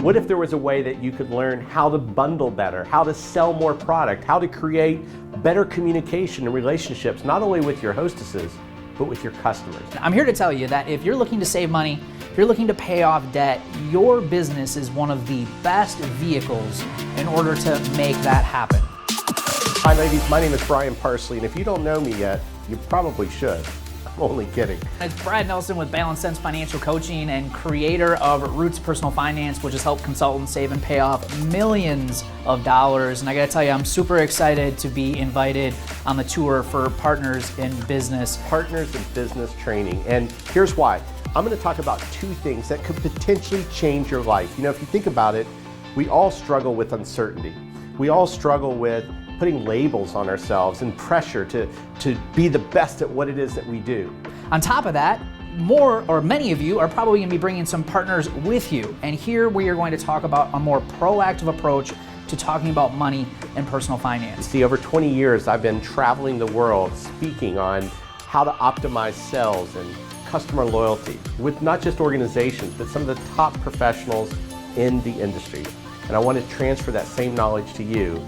[SPEAKER 15] What if there was a way that you could learn how to bundle better, how to sell more product, how to create better communication and relationships, not only with your hostesses, but with your customers?
[SPEAKER 16] I'm here to tell you that if you're looking to save money, if you're looking to pay off debt, your business is one of the best vehicles in order to make that happen.
[SPEAKER 15] Hi ladies, my name is Brian Parsley, and if you don't know me yet, you probably should. I'm only kidding.
[SPEAKER 16] It's Brad Nelson with Balance Sense Financial Coaching and creator of Roots Personal Finance, which has helped consultants save and pay off millions of dollars. And I gotta tell you, I'm super excited to be invited on the tour for Partners in Business.
[SPEAKER 15] Partners in Business training, and here's why. I'm gonna talk about two things that could potentially change your life. If you think about it, we all struggle with uncertainty. We all struggle with putting labels on ourselves and pressure to be the best at what it is that we do.
[SPEAKER 16] On top of that, many of you are probably going to be bringing some partners with you. And here we are going to talk about a more proactive approach to talking about money and personal finance.
[SPEAKER 15] See, over 20 years, I've been traveling the world speaking on how to optimize sales and customer loyalty with not just organizations, but some of the top professionals in the industry. And I want to transfer that same knowledge to you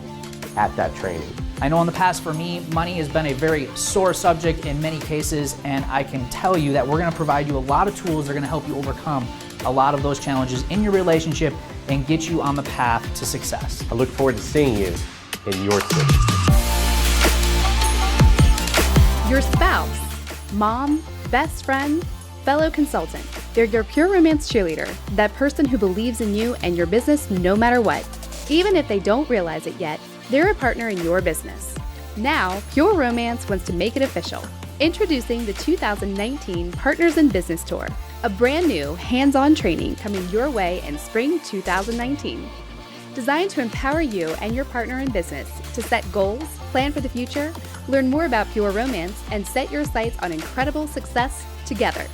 [SPEAKER 15] at that training.
[SPEAKER 16] I know in the past for me, money has been a very sore subject in many cases, and I can tell you that we're going to provide you a lot of tools that are going to help you overcome a lot of those challenges in your relationship and get you on the path to success.
[SPEAKER 15] I look forward to seeing you in your city.
[SPEAKER 17] Your spouse, mom, best friend, fellow consultant. They're your Pure Romance cheerleader, that person who believes in you and your business no matter what. Even if they don't realize it yet, they're a partner in your business. Now, Pure Romance wants to make it official. Introducing the 2019 Partners in Business Tour, a brand new hands-on training coming your way in spring 2019. Designed to empower you and your partner in business to set goals, plan for the future, learn more about Pure Romance, and set your sights on incredible success together.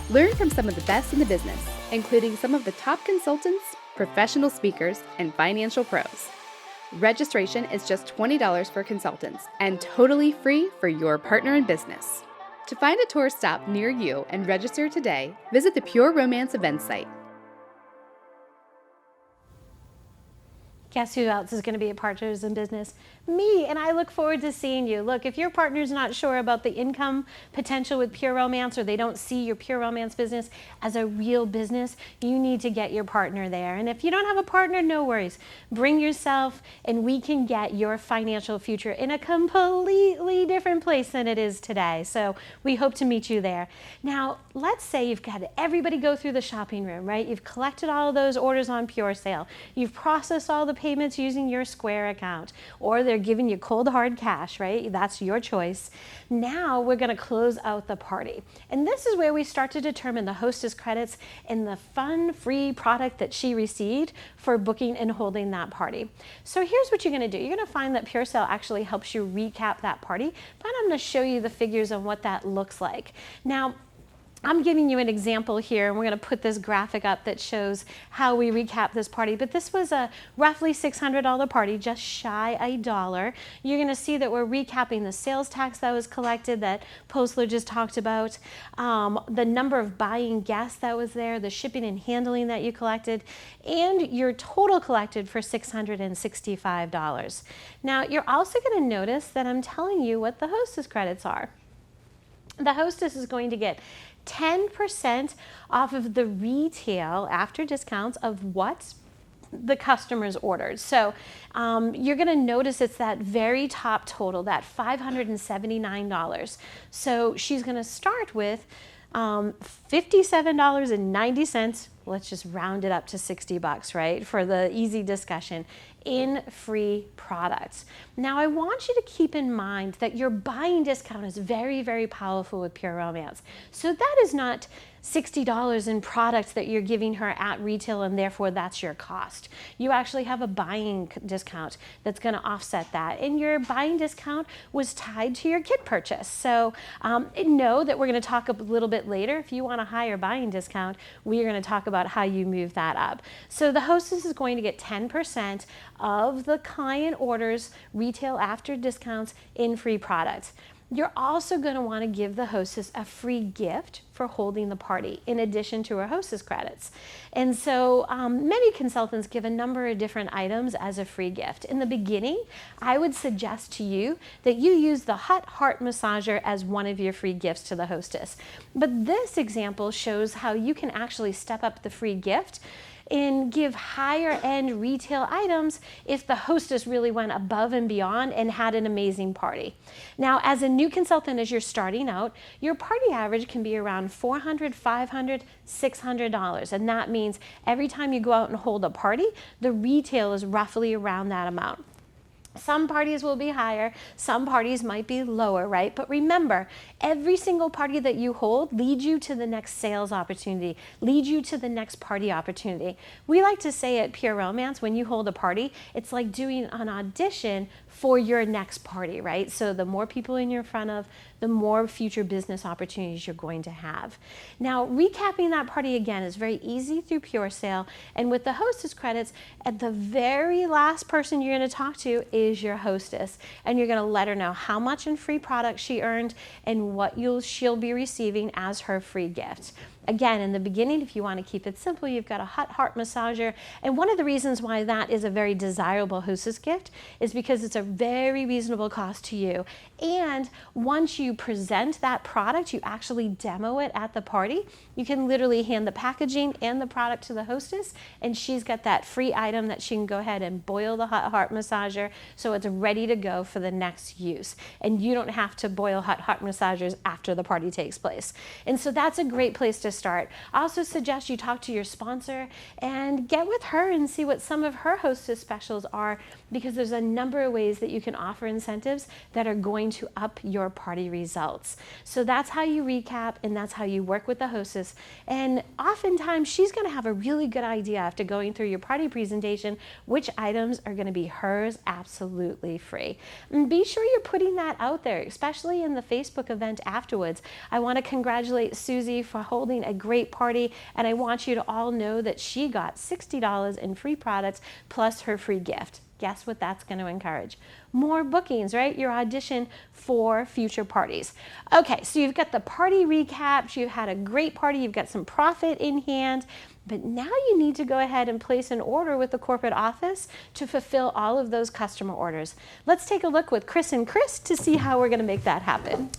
[SPEAKER 17] Learn from some of the best in the business, including some of the top consultants, professional speakers, and financial pros. Registration is just $20 for consultants and totally free for your partner in business. To find a tour stop near you and register today, visit the Pure Romance event site.
[SPEAKER 9] Guess who else is going to be a Partners in Business? Me, and I look forward to seeing you. Look, if your partner's not sure about the income potential with Pure Romance, or they don't see your Pure Romance business as a real business, you need to get your partner there. And if you don't have a partner, no worries. Bring yourself and we can get your financial future in a completely different place than it is today. So we hope to meet you there. Now, let's say you've got everybody go through the shopping room, right? You've collected all of those orders on Pure Sale. You've processed all the payments using your Square account, or they're giving you cold hard cash, right? That's your choice. Now we're going to close out the party. And this is where we start to determine the hostess credits and the fun free product that she received for booking and holding that party. So here's what you're going to do. You're going to find that Pure Sale actually helps you recap that party, but I'm going to show you the figures on what that looks like. Now, I'm giving you an example here, and we're going to put this graphic up that shows how we recap this party. But this was a roughly $600 party, just shy $1. You're going to see that we're recapping the sales tax that was collected that Postler just talked about, the number of buying guests that was there, the shipping and handling that you collected, and your total collected for $665. Now, you're also going to notice that I'm telling you what the hostess credits are. The hostess is going to get 10% off of the retail after discounts of what the customers ordered. So you're going to notice it's that very top total, that $579. So she's going to start with $57.90. Let's just round it up to 60 bucks, right? For the easy discussion, in free products. Now I want you to keep in mind that your buying discount is very, very powerful with Pure Romance. So that is not $60 in products that you're giving her at retail and therefore that's your cost. You actually have a buying discount that's going to offset that, and your buying discount was tied to your kit purchase. So know that we're going to talk a little bit later. If you want a higher buying discount, we're going to talk about how you move that up. So the hostess is going to get 10% of the client orders retail after discounts in free products. You're also going to want to give the hostess a free gift for holding the party in addition to her hostess credits. And so many consultants give a number of different items as a free gift. In the beginning, I would suggest to you that you use the Hot Heart Massager as one of your free gifts to the hostess. But this example shows how you can actually step up the free gift and give higher end retail items if the hostess really went above and beyond and had an amazing party. Now, as a new consultant, as you're starting out, your party average can be around $400, $500, $600. And that means every time you go out and hold a party, the retail is roughly around that amount. Some parties will be higher, some parties might be lower, right? But remember, every single party that you hold leads you to the next sales opportunity, leads you to the next party opportunity. We like to say at Pure Romance, when you hold a party, it's like doing an audition for your next party, right? So the more people in front of, the more future business opportunities you're going to have. Now, recapping that party again is very easy through Pure Sale, and with the hostess credits, at the very last person you're going to talk to is your hostess, and you're going to let her know how much in free products she earned and what she'll be receiving as her free gift. Again, in the beginning, if you want to keep it simple, you've got a Hot Heart Massager. And one of the reasons why that is a very desirable hostess gift is because it's a very reasonable cost to you. And once you present that product, you actually demo it at the party, you can literally hand the packaging and the product to the hostess, and she's got that free item that she can go ahead and boil the Hot Heart Massager so it's ready to go for the next use. And you don't have to boil Hot Heart Massagers after the party takes place. And so that's a great place to start. I also suggest you talk to your sponsor and get with her and see what some of her hostess specials are, because there's a number of ways that you can offer incentives that are going to up your party results. So that's how you recap, and that's how you work with the hostess. And oftentimes she's going to have a really good idea after going through your party presentation which items are going to be hers absolutely free. And be sure you're putting that out there, especially in the Facebook event afterwards. I want to congratulate Susie for holding having a great party, and I want you to all know that she got $60 in free products plus her free gift. Guess what that's going to encourage? More bookings, right? Your audition for future parties. Okay, so you've got the party recaps, you've had a great party, you've got some profit in hand, but now you need to go ahead and place an order with the corporate office to fulfill all of those customer orders. Let's take a look with Chris and Chris to see how we're going to make that happen.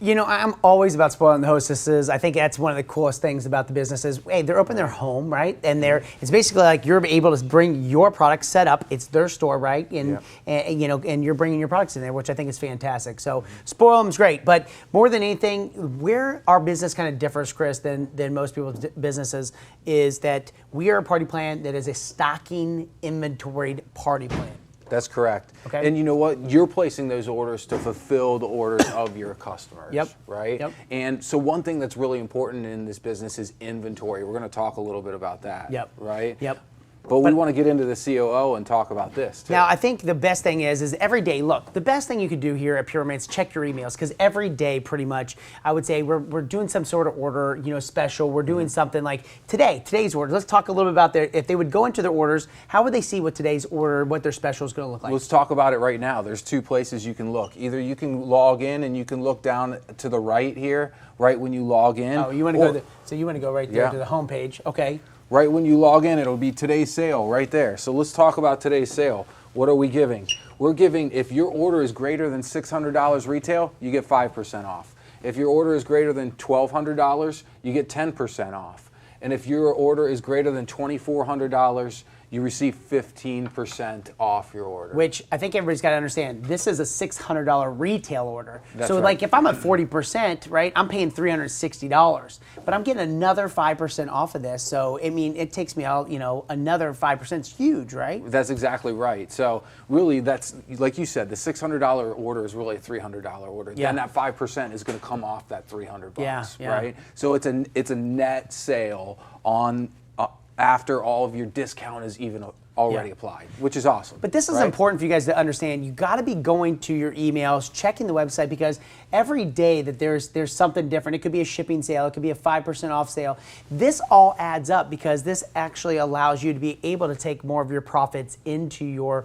[SPEAKER 4] You know, I'm always about spoiling the hostesses. I think that's one of the coolest things about the businesses. Hey, they're open their home, right? And it's basically like you're able to bring your product set up. It's their store, right? And you know, and you're bringing your products in there, which I think is fantastic. So spoil them's great, but more than anything, where our business kind of differs, Chris, than most people's businesses is that we are a party plan that is a stocking inventoried party plan.
[SPEAKER 13] That's correct.
[SPEAKER 4] Okay.
[SPEAKER 13] And you know what? You're placing those orders to fulfill the orders of your customers.
[SPEAKER 4] Yep.
[SPEAKER 13] Right?
[SPEAKER 4] Yep.
[SPEAKER 13] And so one thing that's really important in this business is inventory. We're going to talk a little bit about that.
[SPEAKER 4] Yep.
[SPEAKER 13] Right?
[SPEAKER 4] Yep.
[SPEAKER 13] But we want to get into the COO and talk about this too.
[SPEAKER 4] Now, I think the best thing is every day, look, the best thing you could do here at Pure Romance, check your emails, because every day, pretty much, I would say we're doing some sort of order, you know, special. We're doing something like today's order. Let's talk a little bit about if they would go into their orders, how would they see what today's order, what their special is going to look like?
[SPEAKER 13] Let's talk about it right now. There's two places you can look. Either you can log in and you can look down to the right here, right when you log in.
[SPEAKER 4] Oh, you want to go so you want to go right there to the home page. Okay.
[SPEAKER 13] Right when you log in, it'll be today's sale right there. So let's talk about today's sale. What are we giving? We're giving, if your order is greater than $600 retail, you get 5% off. If your order is greater than $1,200, you get 10% off. And if your order is greater than $2,400, you receive 15% off your order.
[SPEAKER 4] Which I think everybody's got to understand. This is a $600 retail order.
[SPEAKER 13] That's
[SPEAKER 4] so
[SPEAKER 13] right.
[SPEAKER 4] like if I'm at 40%, right, I'm paying $360, but I'm getting another 5% off of this. So I mean, it takes me out, you know, another 5% is huge, right?
[SPEAKER 13] That's exactly right. So really, that's like you said, the $600 order is really a $300 order.
[SPEAKER 4] Yeah.
[SPEAKER 13] Then that 5% is going to come off that $300,
[SPEAKER 4] Yeah.
[SPEAKER 13] right? So it's a net sale on after all of your discount is even already applied, which is awesome.
[SPEAKER 4] But this is
[SPEAKER 13] right?
[SPEAKER 4] important for you guys to understand. You got to be going to your emails, checking the website, because every day that there's something different. It could be a shipping sale, it could be a 5% off sale. This all adds up because this actually allows you to be able to take more of your profits into your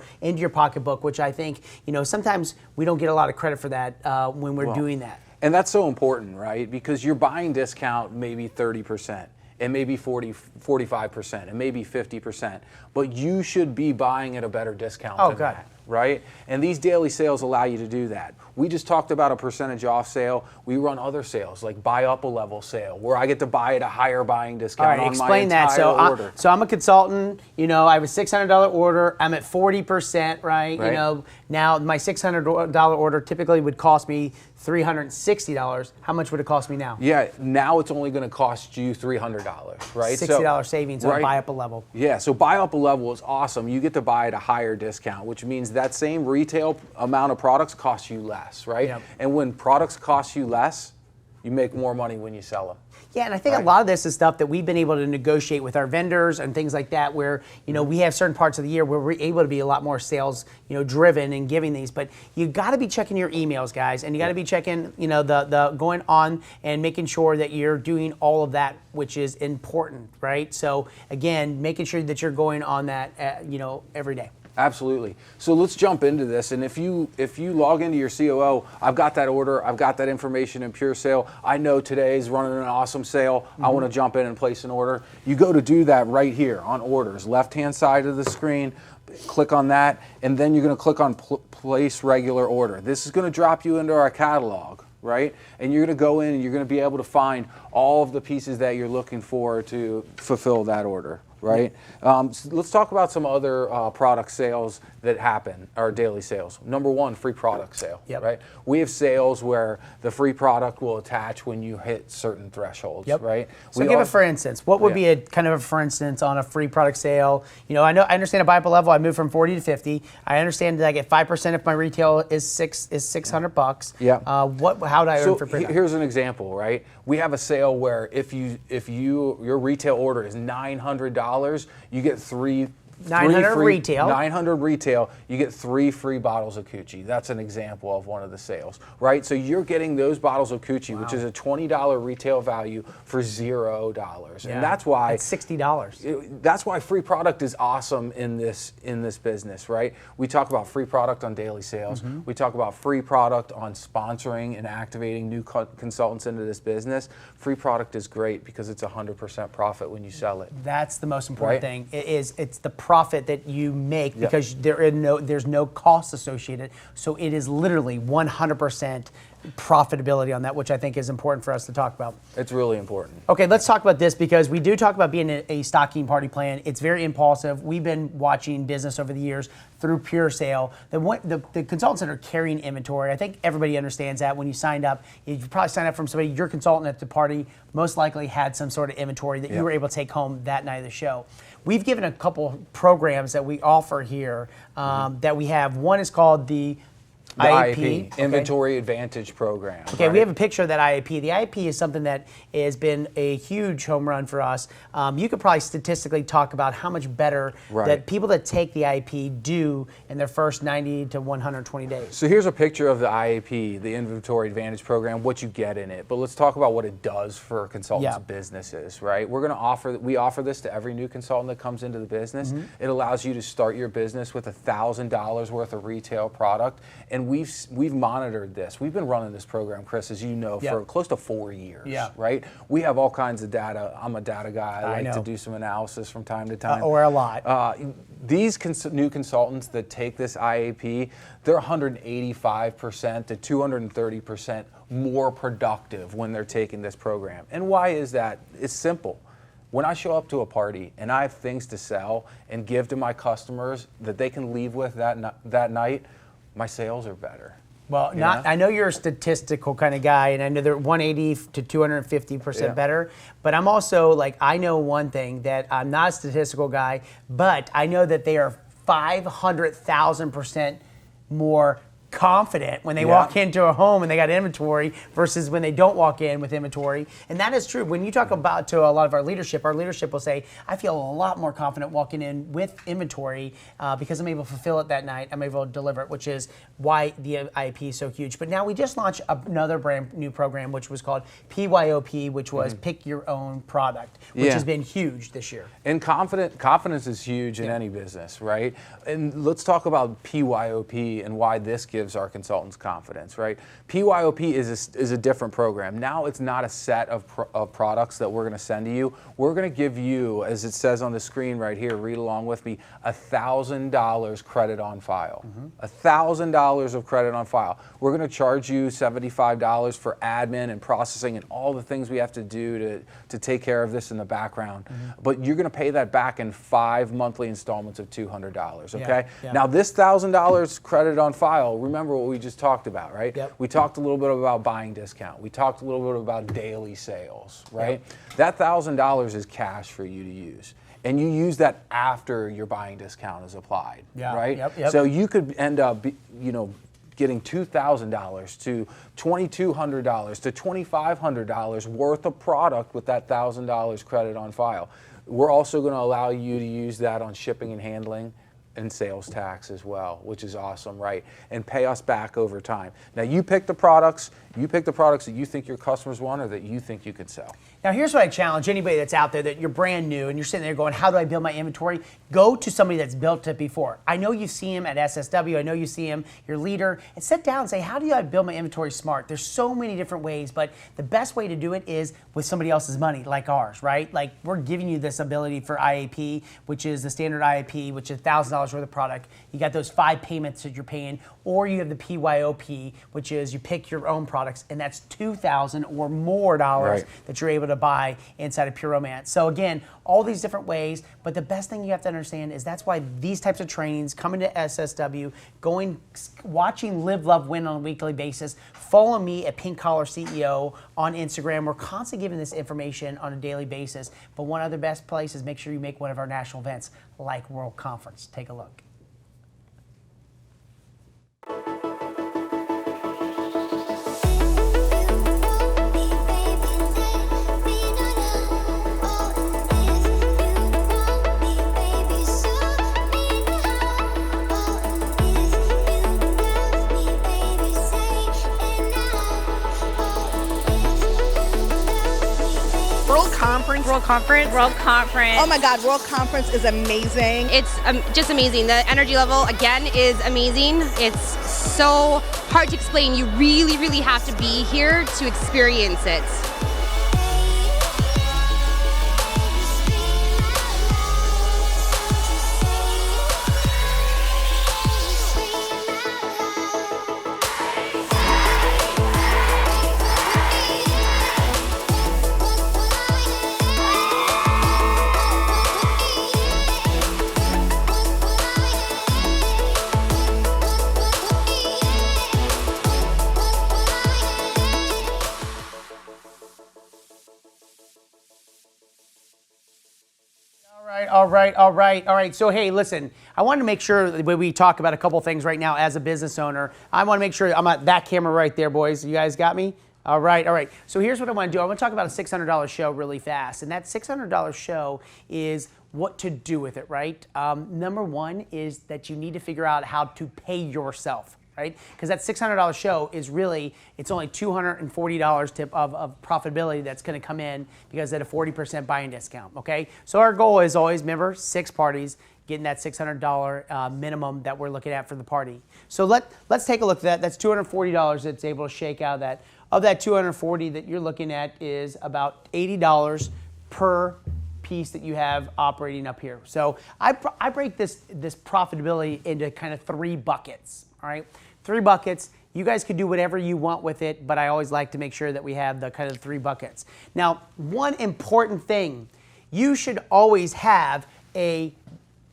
[SPEAKER 4] pocketbook, which I think, you know, sometimes we don't get a lot of credit for that when we're doing that.
[SPEAKER 13] And that's so important, right? Because you're buying discount maybe 30%. And maybe 45%, and maybe 50%. But you should be buying at a better discount than that, right? And these daily sales allow you to do that. We just talked about a percentage off sale. We run other sales, like buy up a level sale, where I get to buy at a higher buying discount on
[SPEAKER 4] explain
[SPEAKER 13] my entire
[SPEAKER 4] that.
[SPEAKER 13] order.
[SPEAKER 4] So I'm a consultant, you know, I have a $600 order, I'm at 40%, right? You know, now my $600 order typically would cost me $360. How much would it cost me now?
[SPEAKER 13] Yeah, now it's only going to cost you $300, right?
[SPEAKER 4] $60 savings on buy up a level.
[SPEAKER 13] Yeah, so buy up a level is awesome. You get to buy at a higher discount, which means that same retail amount of products costs you less, right?
[SPEAKER 4] Yep.
[SPEAKER 13] And when products cost you less, you make more money when you sell them.
[SPEAKER 4] Yeah, and I think a lot of this is stuff that we've been able to negotiate with our vendors and things like that, where, you know, we have certain parts of the year where we're able to be a lot more sales, you know, driven and giving these. But you got to be checking your emails, guys, and you got to be checking, you know, the going on and making sure that you're doing all of that, which is important, right? So again, making sure that you're going on that, you know, every day.
[SPEAKER 13] Absolutely. So let's jump into this. And if you log into your COO, I've got that order, I've got that information in Pure Sale. I know today's running an awesome sale. I want to jump in and place an order. You go to do that right here on orders, left-hand side of the screen. Click on that, and then you're going to click on place regular order. This is going to drop you into our catalog, right? And you're going to go in and you're going to be able to find all of the pieces that you're looking for to fulfill that order. Right? So let's talk about some other product sales that happen, our daily sales. Number one, free product sale, right? We have sales where the free product will attach when you hit certain thresholds, right?
[SPEAKER 4] So give a for instance. What would be a kind of a for instance on a free product sale? You know, I understand a buy up a level, I move from 40 to 50. I understand that I get 5% if my retail is $600.
[SPEAKER 13] Yeah.
[SPEAKER 4] How do I earn for free?
[SPEAKER 13] Here's an example, right? We have a sale where if your retail order is $900, you get three
[SPEAKER 4] 900 retail.
[SPEAKER 13] 900 retail, you get 3 free bottles of Coochie. That's an example of one of the sales, right? So you're getting those bottles of Coochie, which is a $20 retail value for $0.
[SPEAKER 4] Yeah.
[SPEAKER 13] And that's why
[SPEAKER 4] it's $60.
[SPEAKER 13] That's why free product is awesome in this business, right? We talk about free product on daily sales. We talk about free product on sponsoring and activating new consultants into this business. Free product is great because it's 100% profit when you sell it.
[SPEAKER 4] That's the most important
[SPEAKER 13] Right?
[SPEAKER 4] thing. It's the profit that you make because there's no cost associated. So it is literally 100% profitability on that, which I think is important for us to talk about.
[SPEAKER 13] It's really important.
[SPEAKER 4] Okay, let's talk about this because we do talk about being a stocking party plan. It's very impulsive. We've been watching business over the years through Pure Sale. The consultants that are carrying inventory, I think everybody understands that when you signed up, you probably signed up from somebody, your consultant at the party most likely had some sort of inventory that you were able to take home that night of the show. We've given a couple programs that we offer here that we have. One is called the IAP,
[SPEAKER 13] Inventory Advantage Program.
[SPEAKER 4] Okay,
[SPEAKER 13] right?
[SPEAKER 4] we have a picture of that IAP. The IAP is something that has been a huge home run for us. You could probably statistically talk about how much better that people that take the IAP do in their first 90 to 120 days.
[SPEAKER 13] So here's a picture of the IAP, the Inventory Advantage Program, what you get in it. But let's talk about what it does for consultants' businesses, right? We offer this to every new consultant that comes into the business. It allows you to start your business with $1,000 worth of retail product. And we've monitored this. We've been running this program, Chris, as you know, for close to 4 years, right? We have all kinds of data. I'm a data guy. I like to do some analysis from time to time.
[SPEAKER 4] Or a lot.
[SPEAKER 13] These new consultants that take this IAP, they're 185% to 230% more productive when they're taking this program. And why is that? It's simple. When I show up to a party and I have things to sell and give to my customers that they can leave with that night, my sales are better.
[SPEAKER 4] Well, I know you're a statistical kind of guy, and I know they're 180 to 250% better. But I'm also like, I know one thing, that I'm not a statistical guy, but I know that they are 500,000% more confident when they walk into a home and they got inventory versus when they don't walk in with inventory. And that is true. When you talk about to a lot of our leadership will say, I feel a lot more confident walking in with inventory because I'm able to fulfill it that night. I'm able to deliver it, which is why the IAP is so huge. But now we just launched another brand new program, which was called PYOP, which was Pick Your Own Product, which has been huge this year.
[SPEAKER 13] And confidence is huge in any business, right? And let's talk about PYOP and why this gives our consultants confidence, right? PYOP is a different program. Now it's not a set of products that we're going to send to you. We're going to give you, as it says on the screen right here, read along with me, $1,000 credit on file. $1,000 of credit on file. We're going to charge you $75 for admin and processing and all the things we have to do to take care of this in the background. But you're going to pay that back in 5 monthly installments of $200, okay? Now this $1,000 credit on file, remember what we just talked about, right? We talked a little bit about buying discount. We talked a little bit about daily sales, right? That $1,000 is cash for you to use. And you use that after your buying discount is applied, right? So you could end up, getting $2,000 to $2,200 to $2,500 worth of product with that $1,000 credit on file. We're also going to allow you to use that on shipping and handling and sales tax as well, which is awesome, right? And pay us back over time. Now you pick the products that you think your customers want or that you think you could sell.
[SPEAKER 4] Now here's what I challenge anybody that's out there, that you're brand new and you're sitting there going, how do I build my inventory? Go to somebody that's built it before. I know you see him at SSW, I know you see him, your leader, and sit down and say, how do I build my inventory smart? There's so many different ways, but the best way to do it is with somebody else's money, like ours, right? Like we're giving you this ability for IAP, which is the standard IAP, which is $1,000 worth of product. You got those 5 payments that you're paying, or you have the PYOP, which is you pick your own products, and that's $2,000 or more dollars that you're able to buy inside of Pure Romance. So again, all these different ways, but the best thing you have to understand is that's why these types of trainings, coming to SSW, watching Live, Love, Win on a weekly basis. Follow me at Pink Collar CEO on Instagram. We're constantly giving this information on a daily basis. But one other best place is make sure you make one of our national events like World Conference. Take a look.
[SPEAKER 3] Conference.
[SPEAKER 1] World Conference.
[SPEAKER 3] World Conference. Oh my God, World Conference is amazing.
[SPEAKER 1] It's just amazing. The energy level, again, is amazing. It's so hard to explain. You really, really have to be here to experience it.
[SPEAKER 4] All right. So, hey, listen, I want to make sure that when we talk about a couple things right now as a business owner, I want to make sure I'm at that camera right there, boys. You guys got me? All right. So here's what I want to do. I want to talk about a $600 show really fast. And that $600 show is what to do with it, right? Number one is that you need to figure out how to pay yourself. Right? Because that $600 show is really, it's only $240 tip of profitability that's going to come in because at a 40% buying discount, okay? So our goal is always, remember, 6 parties, getting that $600 minimum that we're looking at for the party. So let's take a look at that. That's $240 that's able to shake out that. Of that $240 that you're looking at is about $80 per piece that you have operating up here. So I break this profitability into kind of 3 buckets, all right? 3 buckets. You guys can do whatever you want with it, but I always like to make sure that we have the kind of 3 buckets. Now, one important thing, you should always have a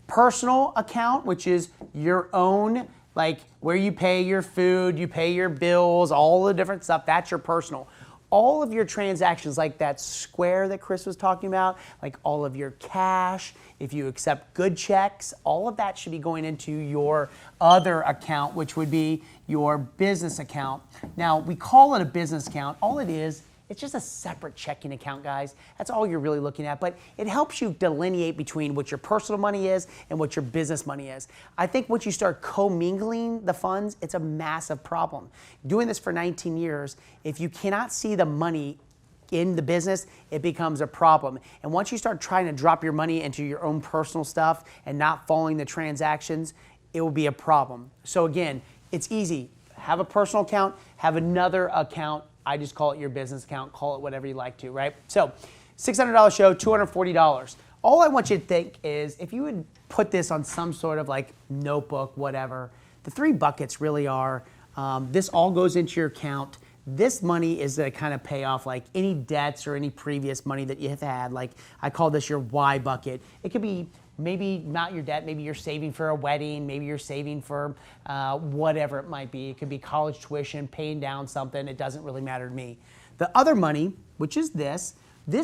[SPEAKER 4] personal account, which is your own, like where you pay your food, you pay your bills, all the different stuff, that's your personal. All of your transactions, like that square that Chris was talking about, like all of your cash, if you accept good checks, all of that should be going into your other account, which would be your business account. Now, we call it a business account. All it is, it's just a separate checking account, guys. That's all you're really looking at, but it helps you delineate between what your personal money is and what your business money is. I think once you start commingling the funds, it's a massive problem. Doing this for 19 years, if you cannot see the money in the business, it becomes a problem. And once you start trying to drop your money into your own personal stuff and not following the transactions, it will be a problem. So again, it's easy. Have a personal account, have another account. I just call it your business account, call it whatever you like to, right? So $600 show, $240. All I want you to think is if you would put this on some sort of like notebook, whatever, the 3 buckets really are, this all goes into your account. This money is to kind of pay off like any debts or any previous money that you have had. Like I call this your Y bucket. It could be maybe not your debt, maybe you're saving for a wedding, maybe you're saving for whatever it might be. It could be college tuition, paying down something, it doesn't really matter to me. The other money, which is this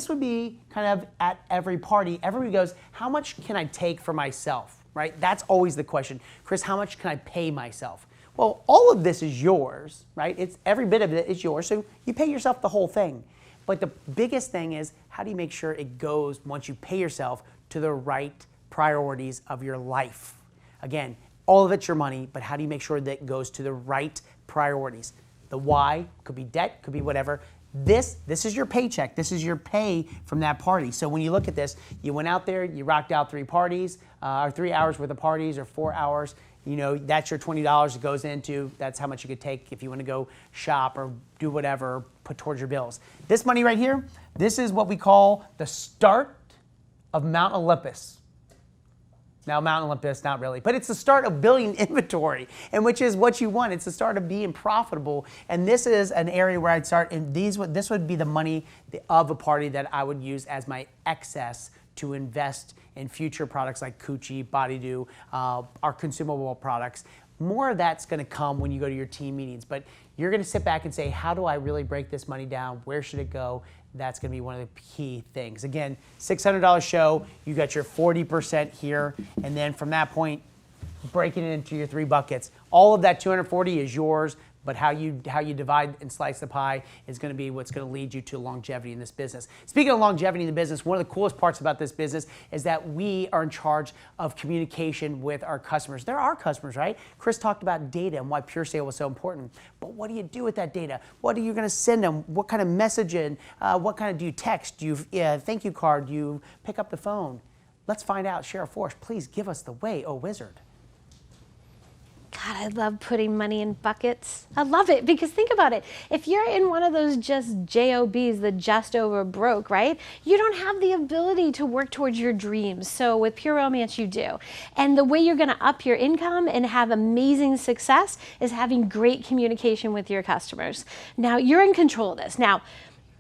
[SPEAKER 4] would be kind of at every party. Everybody goes, how much can I take for myself, right? That's always the question. Chris, how much can I pay myself? Well, all of this is yours, right? It's every bit of it is yours, so you pay yourself the whole thing. But the biggest thing is, how do you make sure it goes, once you pay yourself, to the right priorities of your life? Again, all of it's your money, but how do you make sure that it goes to the right priorities? The why could be debt, could be whatever. This is your paycheck. This is your pay from that party. So when you look at this, you went out there, you rocked out 3 parties, or 3 hours worth of parties, or 4 hours. You know, that's your $20 that goes into, that's how much you could take if you want to go shop or do whatever, or put towards your bills. This money right here, this is what we call the start of Mount Olympus. Now, Mount Olympus, not really, but it's the start of building inventory, and which is what you want. It's the start of being profitable, and this is an area where I'd start, and this would be the money of a party that I would use as my excess to invest in future products like Coochie, Body Dew, our consumable products. More of that's going to come when you go to your team meetings, but you're going to sit back and say, how do I really break this money down? Where should it go? That's going to be one of the key things. Again, $600 show, you got your 40% here, and then from that point, breaking it into your 3 buckets. All of that $240 is yours, but how you divide and slice the pie is going to be what's going to lead you to longevity in this business. Speaking of longevity in the business, one of the coolest parts about this business is that we are in charge of communication with our customers. They're our customers, right? Chris talked about data and why Pure Sale was so important. But what do you do with that data? What are you going to send them? What kind of messaging? What kind of do you text? Do you thank you card? Do you pick up the phone? Let's find out. Sheriff Forrest, please give us the way, oh wizard.
[SPEAKER 9] God, I love putting money in buckets. I love it because think about it. If you're in one of those just JOBs, the just over broke, right? You don't have the ability to work towards your dreams. So with Pure Romance, you do. And the way you're going to up your income and have amazing success is having great communication with your customers. Now, you're in control of this. Now,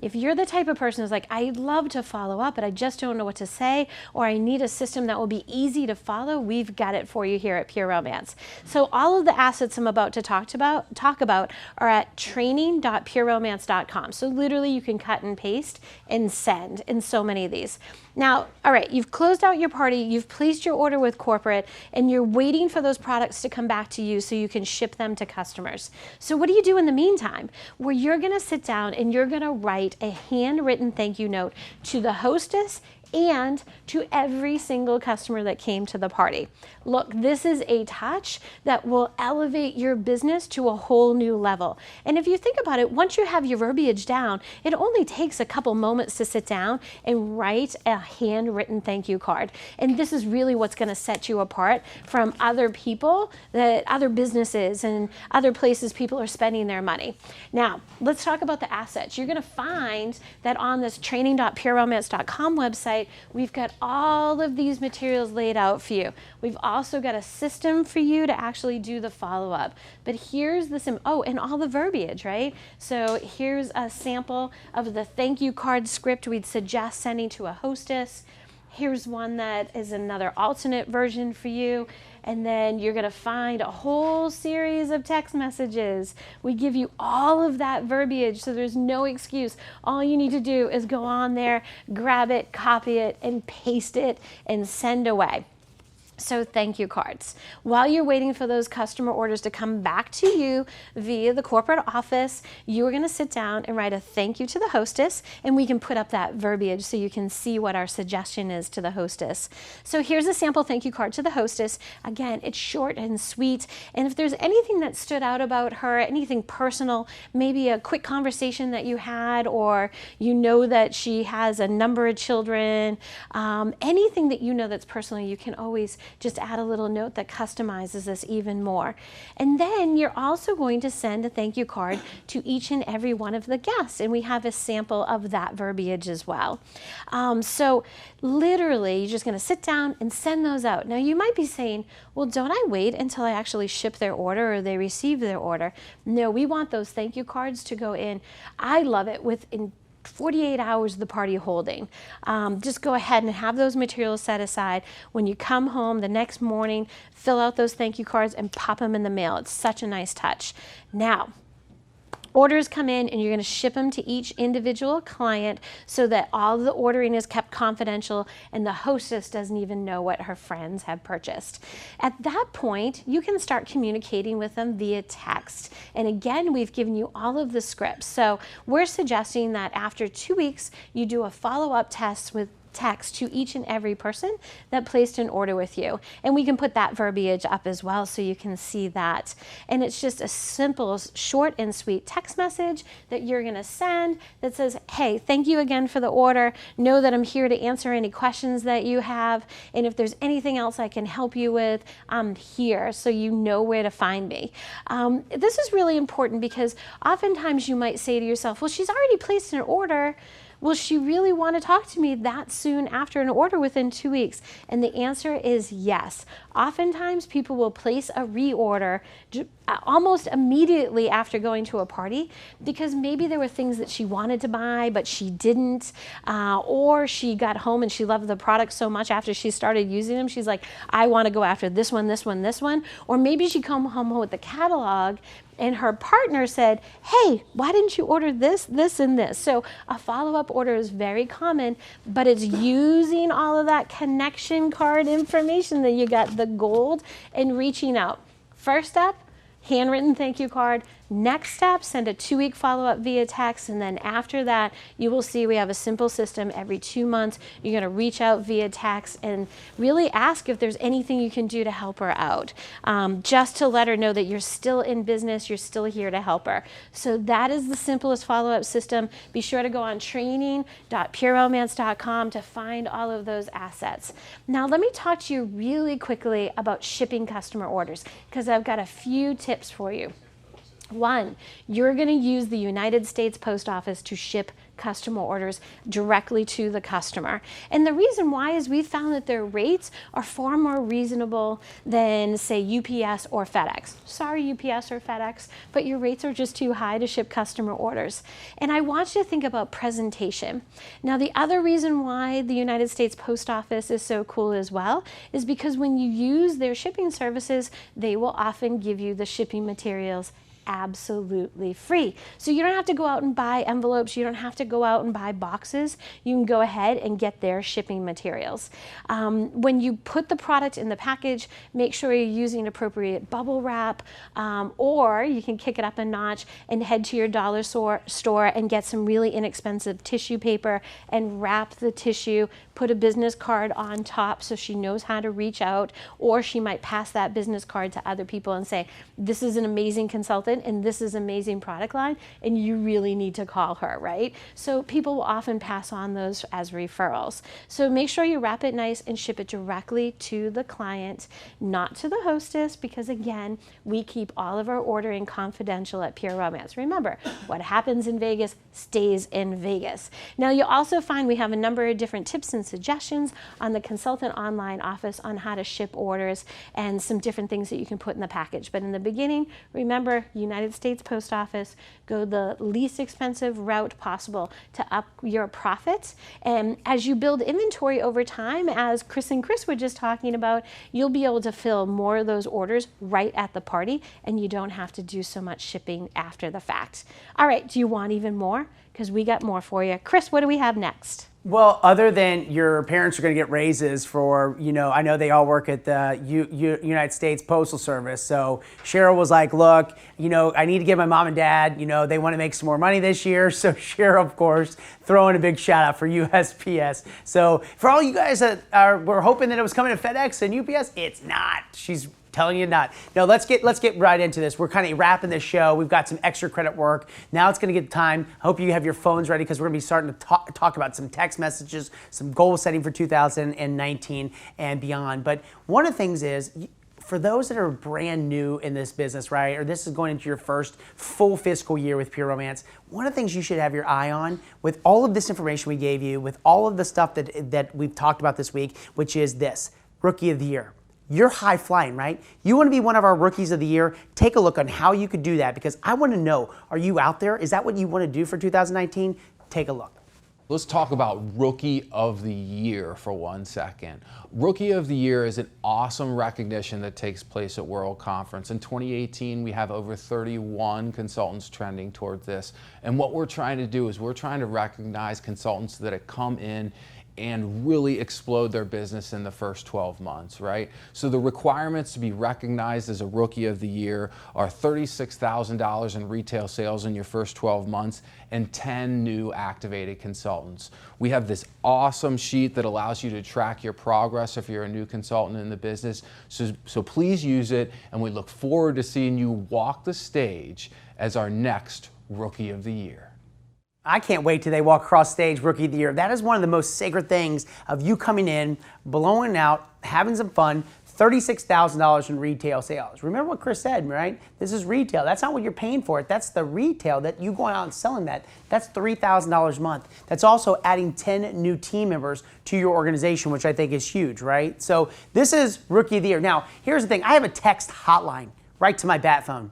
[SPEAKER 9] if you're the type of person who's like, I'd love to follow up, but I just don't know what to say, or I need a system that will be easy to follow, we've got it for you here at Pure Romance. So all of the assets I'm about to talk about are at training.pureromance.com. So literally you can cut and paste and send in so many of these. Now, all right, you've closed out your party, you've placed your order with corporate, and you're waiting for those products to come back to you so you can ship them to customers. So what do you do in the meantime? Well, you're gonna sit down and you're gonna write a handwritten thank you note to the hostess and to every single customer that came to the party. Look, this is a touch that will elevate your business to a whole new level. And if you think about it, once you have your verbiage down, it only takes a couple moments to sit down and write a handwritten thank you card. And this is really what's going to set you apart from other people, other businesses and other places people are spending their money. Now, let's talk about the assets. You're going to find that on this training.pureromance.com website, we've got all of these materials laid out for you. We've also got a system for you to actually do the follow-up. But here's the and all the verbiage, right? So here's a sample of the thank you card script we'd suggest sending to a hostess. Here's one that is another alternate version for you. And then you're going to find a whole series of text messages. We give you all of that verbiage, so there's no excuse. All you need to do is go on there, grab it, copy it, and paste it, and send away. So thank you cards. While you're waiting for those customer orders to come back to you via the corporate office, you are going to sit down and write a thank you to the hostess, and we can put up that verbiage so you can see what our suggestion is to the hostess. So here's a sample thank you card to the hostess. Again, it's short and sweet, and if there's anything that stood out about her, anything personal, maybe a quick conversation that you had, or you know that she has a number of children, anything that you know that's personal, you can always just add a little note that customizes this even more. And then you're also going to send a thank you card to each and every one of the guests, and we have a sample of that verbiage as well. So literally, you're just going to sit down and send those out. Now you might be saying, well, don't I wait until I actually ship their order or they receive their order? No, we want those thank you cards to go in. I love it within 48 hours of the party holding. Just go ahead and have those materials set aside. When you come home the next morning, fill out those thank you cards and pop them in the mail. It's such a nice touch. Now, orders come in and you're going to ship them to each individual client so that all the ordering is kept confidential and the hostess doesn't even know what her friends have purchased. At that point, you can start communicating with them via text. And again, we've given you all of the scripts. So we're suggesting that after 2 weeks, you do a follow-up test with text to each and every person that placed an order with you. And we can put that verbiage up as well so you can see that. And it's just a simple, short and sweet text message that you're going to send that says, hey, thank you again for the order. Know that I'm here to answer any questions that you have. And if there's anything else I can help you with, I'm here so you know where to find me. This is really important because oftentimes you might say to yourself, well, she's already placed an order. Will she really want to talk to me that soon after an order within 2 weeks? And the answer is yes. Oftentimes people will place a reorder almost immediately after going to a party because maybe there were things that she wanted to buy but she didn't, or she got home and she loved the product so much after she started using them, she's like, I want to go after this one, this one, this one. Or maybe she come home with the catalog and her partner said, hey, why didn't you order this, this, and this? So a follow-up order is very common, but it's using all of that connection card information that you got, the gold, and reaching out. First up, handwritten thank you card. Next step, send a 2-week follow-up via text, and then after that, you will see we have a simple system. Every 2 months, you're gonna reach out via text and really ask if there's anything you can do to help her out. Just to let her know that you're still in business, you're still here to help her. So that is the simplest follow-up system. Be sure to go on training.pureromance.com to find all of those assets. Now let me talk to you really quickly about shipping customer orders, because I've got a few tips for you. One, you're going to use the United States Post Office to ship customer orders directly to the customer. And the reason why is we found that their rates are far more reasonable than, say, UPS or FedEx. Sorry, UPS or FedEx, but your rates are just too high to ship customer orders. And I want you to think about presentation. Now, the other reason why the United States Post Office is so cool as well is because when you use their shipping services, they will often give you the shipping materials absolutely free. So you don't have to go out and buy envelopes. You don't have to go out and buy boxes. You can go ahead and get their shipping materials. When you put the product in the package, make sure you're using appropriate bubble wrap, or you can kick it up a notch and head to your dollar store and get some really inexpensive tissue paper and wrap the tissue, put a business card on top so she knows how to reach out, or she might pass that business card to other people and say, this is an amazing consultant and this is amazing product line and you really need to call her, right? So people will often pass on those as referrals. So make sure you wrap it nice and ship it directly to the client, not to the hostess, because again, we keep all of our ordering confidential at Pure Romance. Remember, what happens in Vegas stays in Vegas. Now you'll also find we have a number of different tips and suggestions on the Consultant Online office on how to ship orders and some different things that you can put in the package. But in the beginning, remember, United States Post Office, go the least expensive route possible to up your profits. And as you build inventory over time, as Chris and Chris were just talking about, you'll be able to fill more of those orders right at the party and you don't have to do so much shipping after the fact. All right, do you want even more? Because we got more for you. Chris, what do we have next?
[SPEAKER 4] Well, other than your parents are going to get raises for, I know they all work at the United States Postal Service. So Cheryl was like, look, I need to give my mom and dad, they want to make some more money this year. So Cheryl, of course, throwing a big shout out for USPS. So for all you guys that were hoping that it was coming to FedEx and UPS, it's not. She's telling you not. No, let's get right into this. We're kind of wrapping this show. We've got some extra credit work. Now it's going to get time. I hope you have your phones ready because we're going to be starting to talk about some text messages, some goal setting for 2019 and beyond. But one of the things is, for those that are brand new in this business, right, or this is going into your first full fiscal year with Pure Romance, one of the things you should have your eye on with all of this information we gave you, with all of the stuff that we've talked about this week, which is this, Rookie of the Year. You're high flying, right? You want to be one of our rookies of the year? Take a look on how you could do that because I want to know, are you out there? Is that what you want to do for 2019? Take a look.
[SPEAKER 13] Let's talk about Rookie of the Year for 1 second. Rookie of the Year is an awesome recognition that takes place at World Conference. In 2018, we have over 31 consultants trending towards this. And what we're trying to do is we're trying to recognize consultants that have come in and really explode their business in the first 12 months, right? So the requirements to be recognized as a Rookie of the Year are $36,000 in retail sales in your first 12 months and 10 new activated consultants. We have this awesome sheet that allows you to track your progress if you're a new consultant in the business. So please use it, and we look forward to seeing you walk the stage as our next Rookie of the Year.
[SPEAKER 4] I can't wait till they walk across stage Rookie of the Year. That is one of the most sacred things of you coming in, blowing out, having some fun, $36,000 in retail sales. Remember what Chris said, right? This is retail. That's not what you're paying for it. That's the retail that you going out and selling that. That's $3,000 a month. That's also adding 10 new team members to your organization, which I think is huge, right? So this is Rookie of the Year. Now, here's the thing. I have a text hotline right to my bat phone.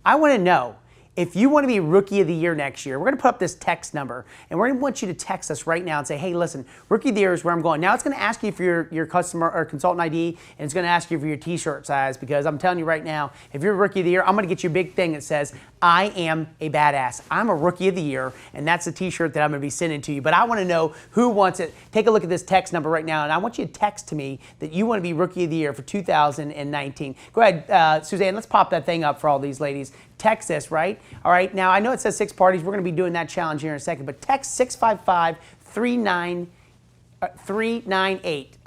[SPEAKER 4] I want to know, if you want to be Rookie of the Year next year, we're going to put up this text number, and we're going to want you to text us right now and say, hey, listen, Rookie of the Year is where I'm going. Now it's going to ask you for your customer or consultant ID, and it's going to ask you for your t-shirt size, because I'm telling you right now, if you're Rookie of the Year, I'm going to get you a big thing that says, I am a badass. I'm a Rookie of the Year, and that's the t-shirt that I'm going to be sending to you. But I want to know who wants it. Take a look at this text number right now, and I want you to text to me that you want to be Rookie of the Year for 2019. Go ahead, Suzanne, let's pop that thing up for all these ladies. text this, right? All right, now I know it says 6 parties. We're going to be doing that challenge here in a second, but text 655-398.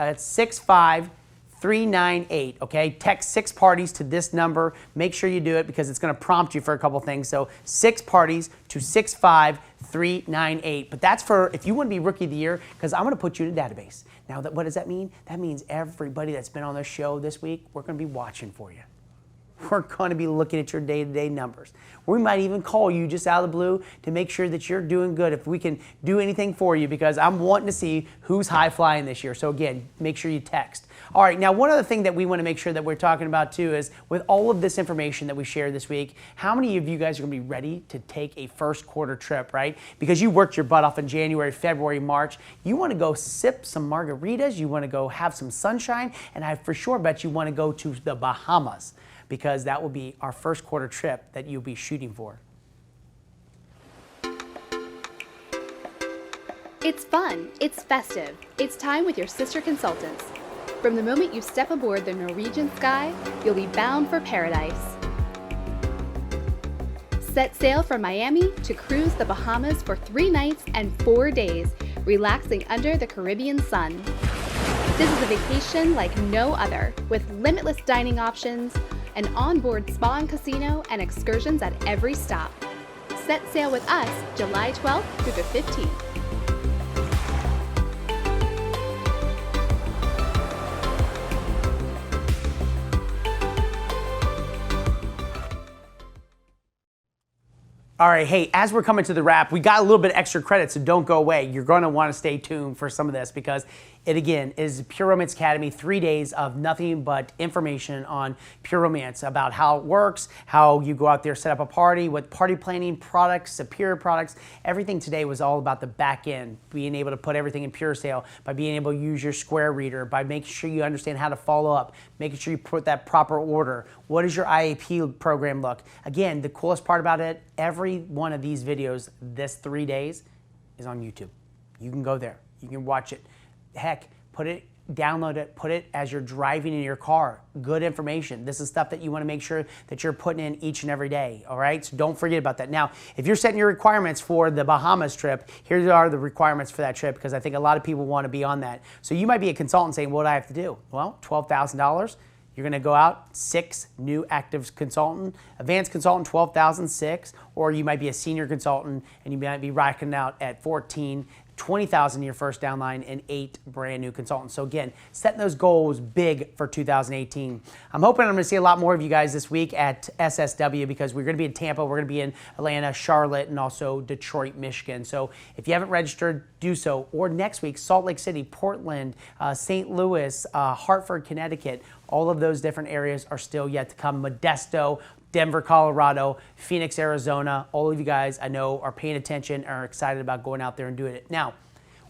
[SPEAKER 4] It's 65398, okay? Text 6 parties to this number. Make sure you do it because it's going to prompt you for a couple things. So 6 parties to 65398. But that's for if you want to be Rookie of the Year, because I'm going to put you in a database. Now, what does that mean? That means everybody that's been on the show this week, we're going to be watching for you. We're going to be looking at your day-to-day numbers. We might even call you just out of the blue to make sure that you're doing good, if we can do anything for you, because I'm wanting to see who's high flying this year. So again, make sure you text. All right, now one other thing that we want to make sure that we're talking about too is with all of this information that we shared this week, how many of you guys are going to be ready to take a first quarter trip, right? Because you worked your butt off in January, February, March. You want to go sip some margaritas, you want to go have some sunshine, and I for sure bet you want to go to the Bahamas, because that will be our first quarter trip that you'll be shooting for.
[SPEAKER 17] It's fun, it's festive, it's time with your sister consultants. From the moment you step aboard the Norwegian Sky, you'll be bound for paradise. Set sail from Miami to cruise the Bahamas for 3 nights and 4 days, relaxing under the Caribbean sun. This is a vacation like no other, with limitless dining options, an onboard spa and casino, and excursions at every stop. Set sail with us July 12th through the 15th.
[SPEAKER 4] All right, hey, as we're coming to the wrap, we got a little bit extra credit, so don't go away. You're going to want to stay tuned for some of this because it, again, is Pure Romance Academy, 3 days of nothing but information on Pure Romance, about how it works, how you go out there, set up a party, with party planning, products, superior products. Everything today was all about the back end, being able to put everything in Pure Sale, by being able to use your Square Reader, by making sure you understand how to follow up, making sure you put that proper order. What does your IAP program look? Again, the coolest part about it, every one of these videos this 3 days is on YouTube. You can go there. You can watch it. Heck, put it, download it, put it as you're driving in your car. Good information. This is stuff that you want to make sure that you're putting in each and every day, all right? So don't forget about that. Now, if you're setting your requirements for the Bahamas trip, here are the requirements for that trip, because I think a lot of people want to be on that. So you might be a consultant saying, what do I have to do? Well, $12,000. You're going to go out 6 new active consultant, advanced consultant 12,006, or you might be a senior consultant and you might be racking out at 14, 20,000 your first downline, and 8 brand new consultants. So again, setting those goals big for 2018. I'm hoping I'm going to see a lot more of you guys this week at SSW, because we're going to be in Tampa, we're going to be in Atlanta, Charlotte, and also Detroit, Michigan. So if you haven't registered, do so. Or next week, Salt Lake City, Portland, St. Louis, Hartford, Connecticut. All of those different areas are still yet to come. Modesto, Denver, Colorado, Phoenix, Arizona. All of you guys I know are paying attention, are excited about going out there and doing it. Now,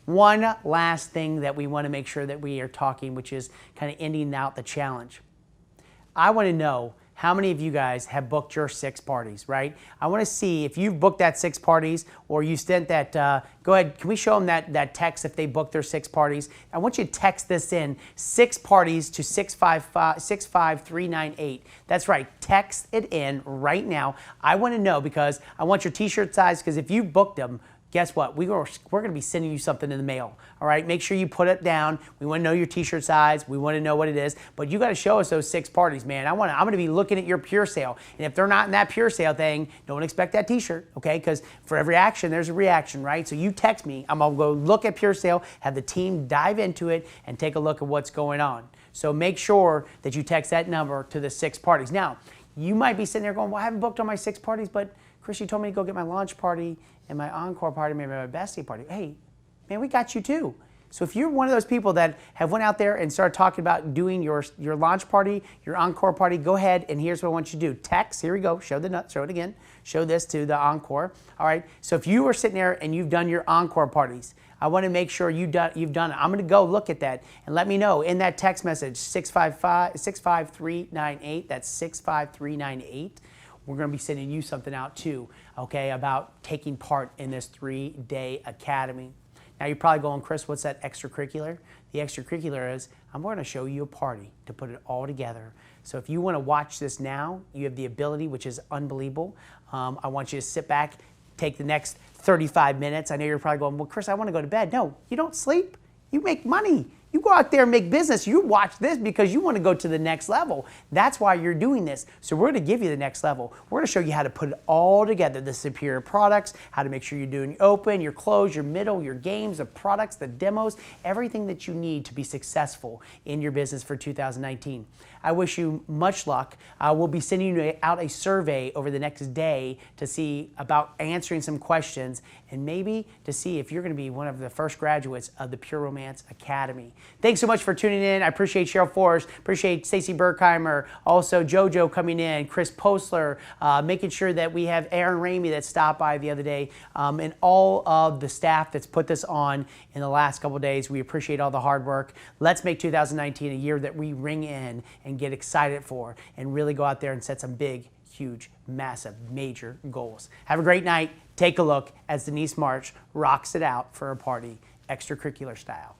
[SPEAKER 4] one last thing that we want to make sure that we are talking, which is kind of ending out the challenge. I want to know how many of you guys have booked your 6 parties, right? I want to see if you've booked that 6 parties, or you sent that, go ahead, can we show them that text if they booked their 6 parties? I want you to text this in, 6 parties to 65398. That's right, text it in right now. I want to know, because I want your t-shirt size, because if you booked them, guess what? We're going to be sending you something in the mail, all right? Make sure you put it down. We want to know your t-shirt size. We want to know what it is. But you got to show us those 6 parties, man. I'm going to be looking at your Pure Sale. And if they're not in that Pure Sale thing, don't expect that t-shirt, okay? Because for every action, there's a reaction, right? So you text me. I'm going to go look at Pure Sale, have the team dive into it, and take a look at what's going on. So make sure that you text that number to the 6 parties. Now, you might be sitting there going, well, I haven't booked all my 6 parties, but Chris, you told me to go get my launch party and my encore party, maybe my bestie party. Hey, man, we got you too. So if you're one of those people that have went out there and started talking about doing your launch party, your encore party, go ahead, and here's what I want you to do. Text, here we go, show the nut, show it again. Show this to the encore, all right? So if you are sitting there and you've done your encore parties, I want to make sure you've done it. I'm going to go look at that and let me know in that text message, 65398, that's 65398. We're going to be sending you something out too, okay, about taking part in this 3-day academy. Now you're probably going, Chris, what's that extracurricular? The extracurricular is I'm going to show you a party to put it all together So if you want to watch this now, you have the ability, which is unbelievable. I want you to sit back, take the next 35 minutes. I know you're probably going, well, Chris, I want to go to bed. No, you don't sleep. You make money. You go out there and make business. You watch this because you want to go to the next level. That's why you're doing this. So we're going to give you the next level. We're going to show you how to put it all together, the superior products, how to make sure you're doing open, your close, your middle, your games, the products, the demos, everything that you need to be successful in your business for 2019. I wish you much luck. We'll be sending you out a survey over the next day to see about answering some questions and maybe to see if you're going to be one of the first graduates of the Pure Romance Academy. Thanks so much for tuning in. I appreciate Cheryl Forrest, appreciate Stacy Berkheimer, also JoJo coming in, Chris Postler, making sure that we have Aaron Ramey that stopped by the other day, and all of the staff that's put this on in the last couple of days. We appreciate all the hard work. Let's make 2019 a year that we ring in and get excited for and really go out there and set some big, huge, massive, major goals. Have a great night. Take a look as Denise March rocks it out for a party, extracurricular style.